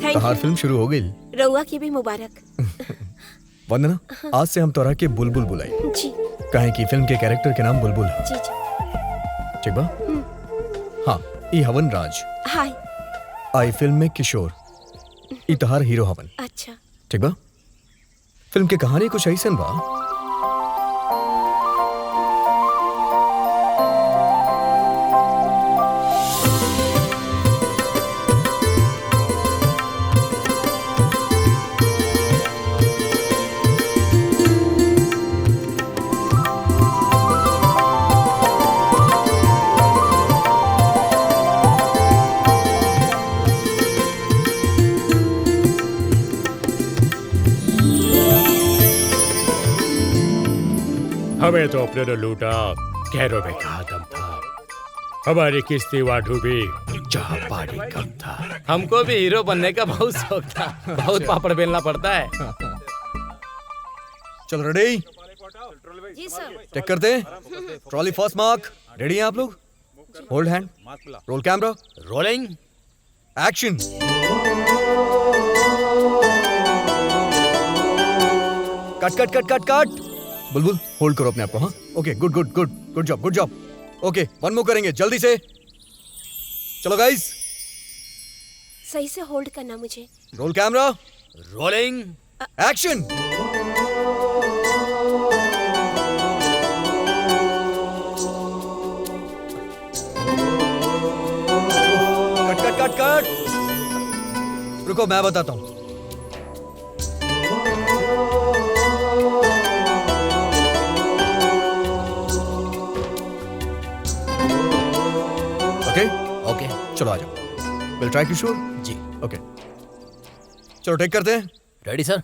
Thank तोहार you. फिल्म शुरू हो गई। रउआ की भी मुबारक। वंदना आज से हम तोरा के बुलबुल बुलाई, जी काहे की फिल्म के कैरेक्टर के नाम बुलबुल है। जी जी। ठीक बा? हाँ ई हवन राज, हाय। आई फिल्म में किशोर, ई तोहार हीरो हवन। अच्छा। ठीक बा? फिल्म के कहानी कुछ ऐसन बा हमें तो अपने ने लूटा, गैरों में कहा दम था, हमारी किस्ती वाढू भी जहाँ पानी कम था। हमको भी हीरो बनने का बहुत शौक था, बहुत पापड़ बेलना पड़ता है। चलो रेडी, जी सर। चेक करते हैं। ट्रॉली फर्स्ट मार्क, रेडी हैं आप लोग? Hold hand, roll camera, rolling, action. Cut cut cut cut cut. Bulbul hold करो अपने आप को। हाँ okay, good good good good job good job. Okay one more करेंगे जल्दी से। चलो गाइस, सही से होल्ड करना मुझे। Roll camera, rolling, action. Cut cut cut cut. रुको मैं बताता हूं। ओके ओके चलो आ जाओ। विल ट्राई किशोर जी। ओके चलो टेक करते हैं। Ready sir?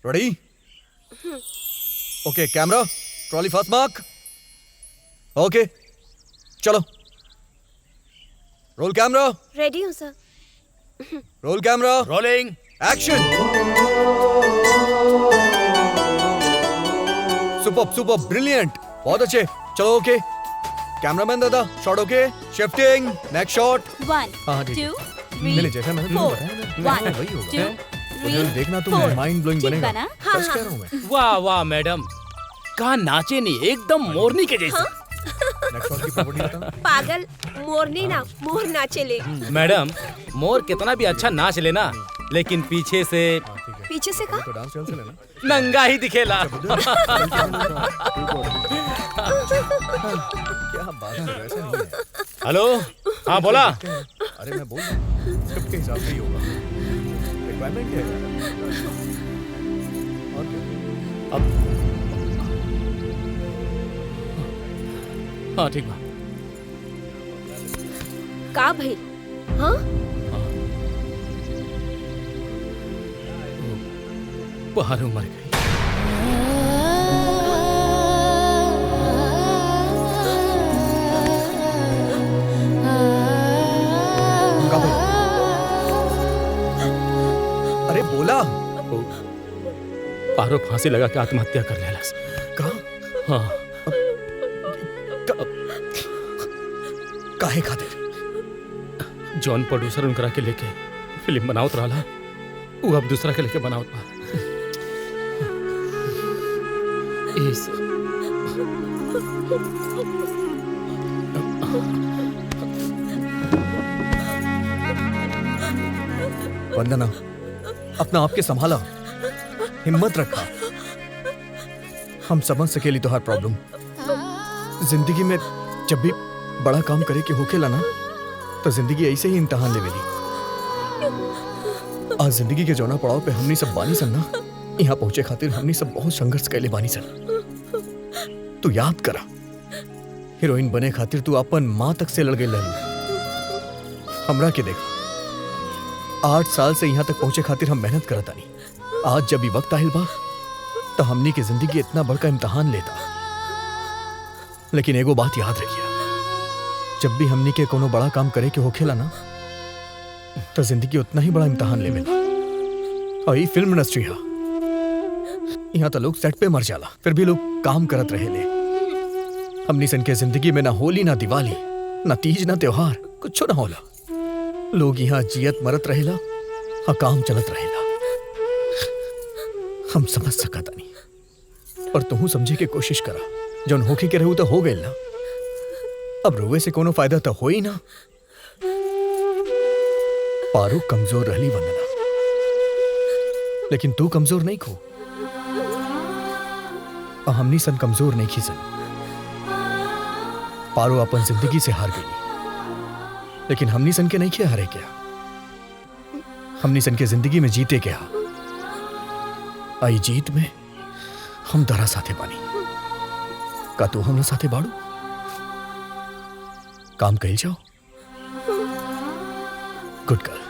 Ready? Okay camera, trolley first mark. Okay चलो, रोल कैमरा, रेडी हूँ sir. Roll camera, rolling, action. Super super brilliant, बहुत अच्छे। चलो ओके कैमरामैन दादा, shot okay, shifting, next shot. 1 हाँ ठीक है। 2 नहीं नहीं जैसा मैंने तुम्हें 4 बताया ना, 1 वही होगा। 2 उधर देखना तुम्हें माइंड ब्लोइंग बनेगा। सच कह रहा हूँ मैं। वाह वाह मैडम, कहा नाचे नहीं, एकदम मोरनी के जैसा। नेक्स्ट शॉट की प्रॉपर्टी बताओ। पागल, मोरनी ना, मोर नाचे ले। मैडम मोर कितना भी अच्छा नाच लेना, लेकिन पीछे से पीछे से का? तो डांस चल से लेना। नंगा ही दिखेला। क्या बात है, ऐसा नहीं है। हेलो, हाँ बोला। अरे मैं बोल रहा हूँ स्क्रिप्ट के हिसाब से ही होगा। रिक्वायरमेंट क्या है? और क्या? अब हाँ ठीक बा। का भाई? हाँ? बाहर मर गई। अरे बोला। पारो फांसी लगा के आत्महत्या कर लेला। कहा? हाँ काहे खातिर? जॉन प्रोड्यूसर उनकरा के लेके फिल्म बनावत रहला, वो अब दूसरा के लेके बनावत बा। वंदना, अपना आप के संभाला, हिम्मत रखा। हम समझ सकेली तो हर प्रॉब्लम। जिंदगी में जब भी बड़ा काम करे के होखेला ना, तो जिंदगी ऐसे ही इम्तिहान लेवेली। आज जिंदगी के जौना पड़ाव पे हमनी सब बानी सन ना, यहाँ पहुंचे खातिर हमनी सब बहुत संघर्ष कैले बानी सन। तू याद करा, हीरोइन बने खातिर तू अपन माँ तक से लड़ गई रहलू। हमरा के देखा, 8 साल से यहाँ तक पहुंचे खातिर हम मेहनत करता नहीं। आज जब भी वक्त आहिल बा, तो हमनी की जिंदगी इतना बड़का इम्तिहान लेता। लेकिन एगो बात याद रखिया, जब भी हमनी के कोनो बड़ा काम करे के होखेला ना, तो जिंदगी उतना ही बड़ा इम्तिहान लेवेला। और ये फिल्म इंडस्ट्री है, यहाँ तो लोग सेट पे मर जाला, फिर भी लोग काम करत रहेले। हमनी सन के जिंदगी में ना होली, ना दिवाली, ना तीज, ना त्योहार, कुछ ना होला। लोग यहाँ जियत मरत रहेला, हाँ काम चलत रहेला। हम समझ सकता नहीं, पर तुहू समझे के कोशिश करा। जौन होके के रहू तो हो गए ना, अब रोवे से कोनो फायदा तो हो ही ना। पारू कमजोर रहली वंदना, लेकिन तू कमजोर नहीं खो। और हमनी सन कमजोर नहीं खी सन। पारू अपन जिंदगी से हार गई, लेकिन हमनी सन के नहीं किया हारे क्या। हमनी सन के जिंदगी में जीते क्या। आई जीत में हम दरा साथे बानी। का तू हमरा साथे बाड़ू? काम कइल जाओ। Good girl.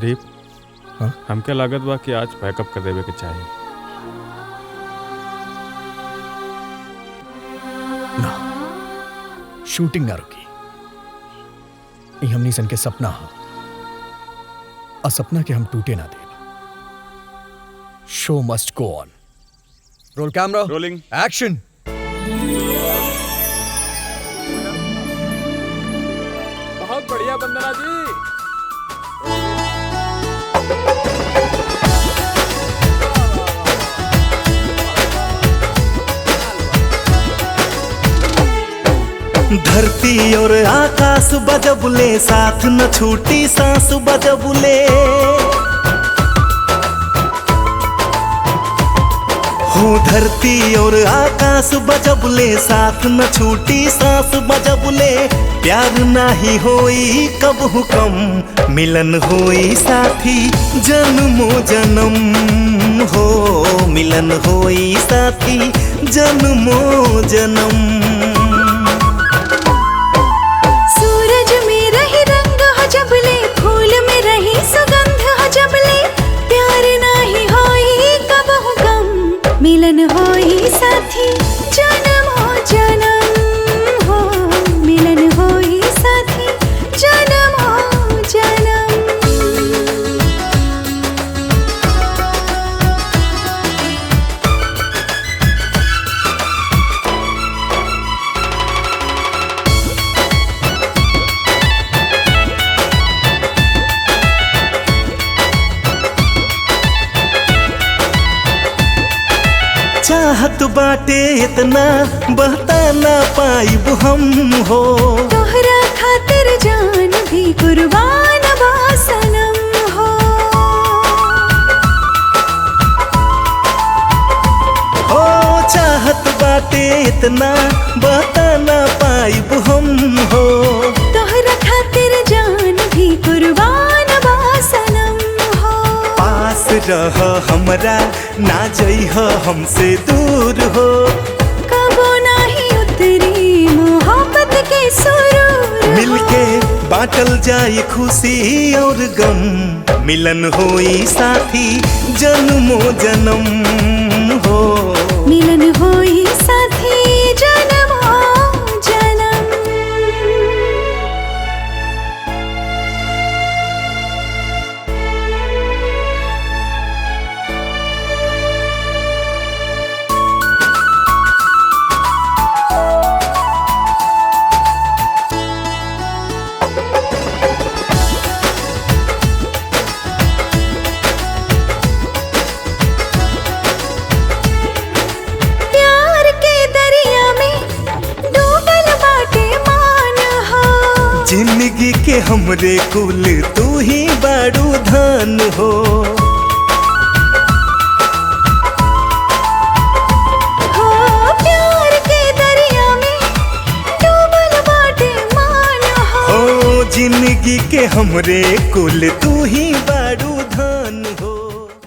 दीप, हाँ? हमके लागत बा कि आज पैकअप कर देवे के चाहिए। ना, शूटिंग ना रुकी। ये हमनी सन के सपना है, और सपना के हम टूटे ना दे। Show must go on. Roll camera, rolling, action. बहुत बढ़िया वंदना जी। धरती और आकाश बजबुले, साथ न छूटी सांस बजबुले। हो धरती और आकाश बजबुले, साथ न छूटी सांस बजबुले। प्यार नाही होई कब हुकम, मिलन होई साथी जन्मो जन्म। हो मिलन होई साथी जन्मो जन्म। सूरज में रही रंग हो जबले, फूल में रही सुगंध हो जबले। प्यार नाही होई कब हुकम, मिलन होई साथी जन्म हो जन्म। हो मिलन होई साथी जन्म हो जन्म। चाहत बाटे इतना बहता ना पाइब हम। हो तोहरा खातिर जान भी कुर्बान बा सनम। हो हो चाहत बाटे इतना बहता ना पाइब हम। हो तोहरा खातिर जान भी कुर्बान बा सनम। हो पास रह हमरा, ना जइह हमसे दूर। हो कबो नाही उतरी मोहब्बत के सुरूर। मिलके बाटल जाए खुशी और गम। मिलन होई साथी जन्मो जन्म। हो मिलन होई साथी जन्म हो जन्म। के हमरे कुल तू ही बाड़ू धान हो। हो प्यार के दरिया में डूबल बाटे मान हो। जिंदगी के हमरे कुल तू ही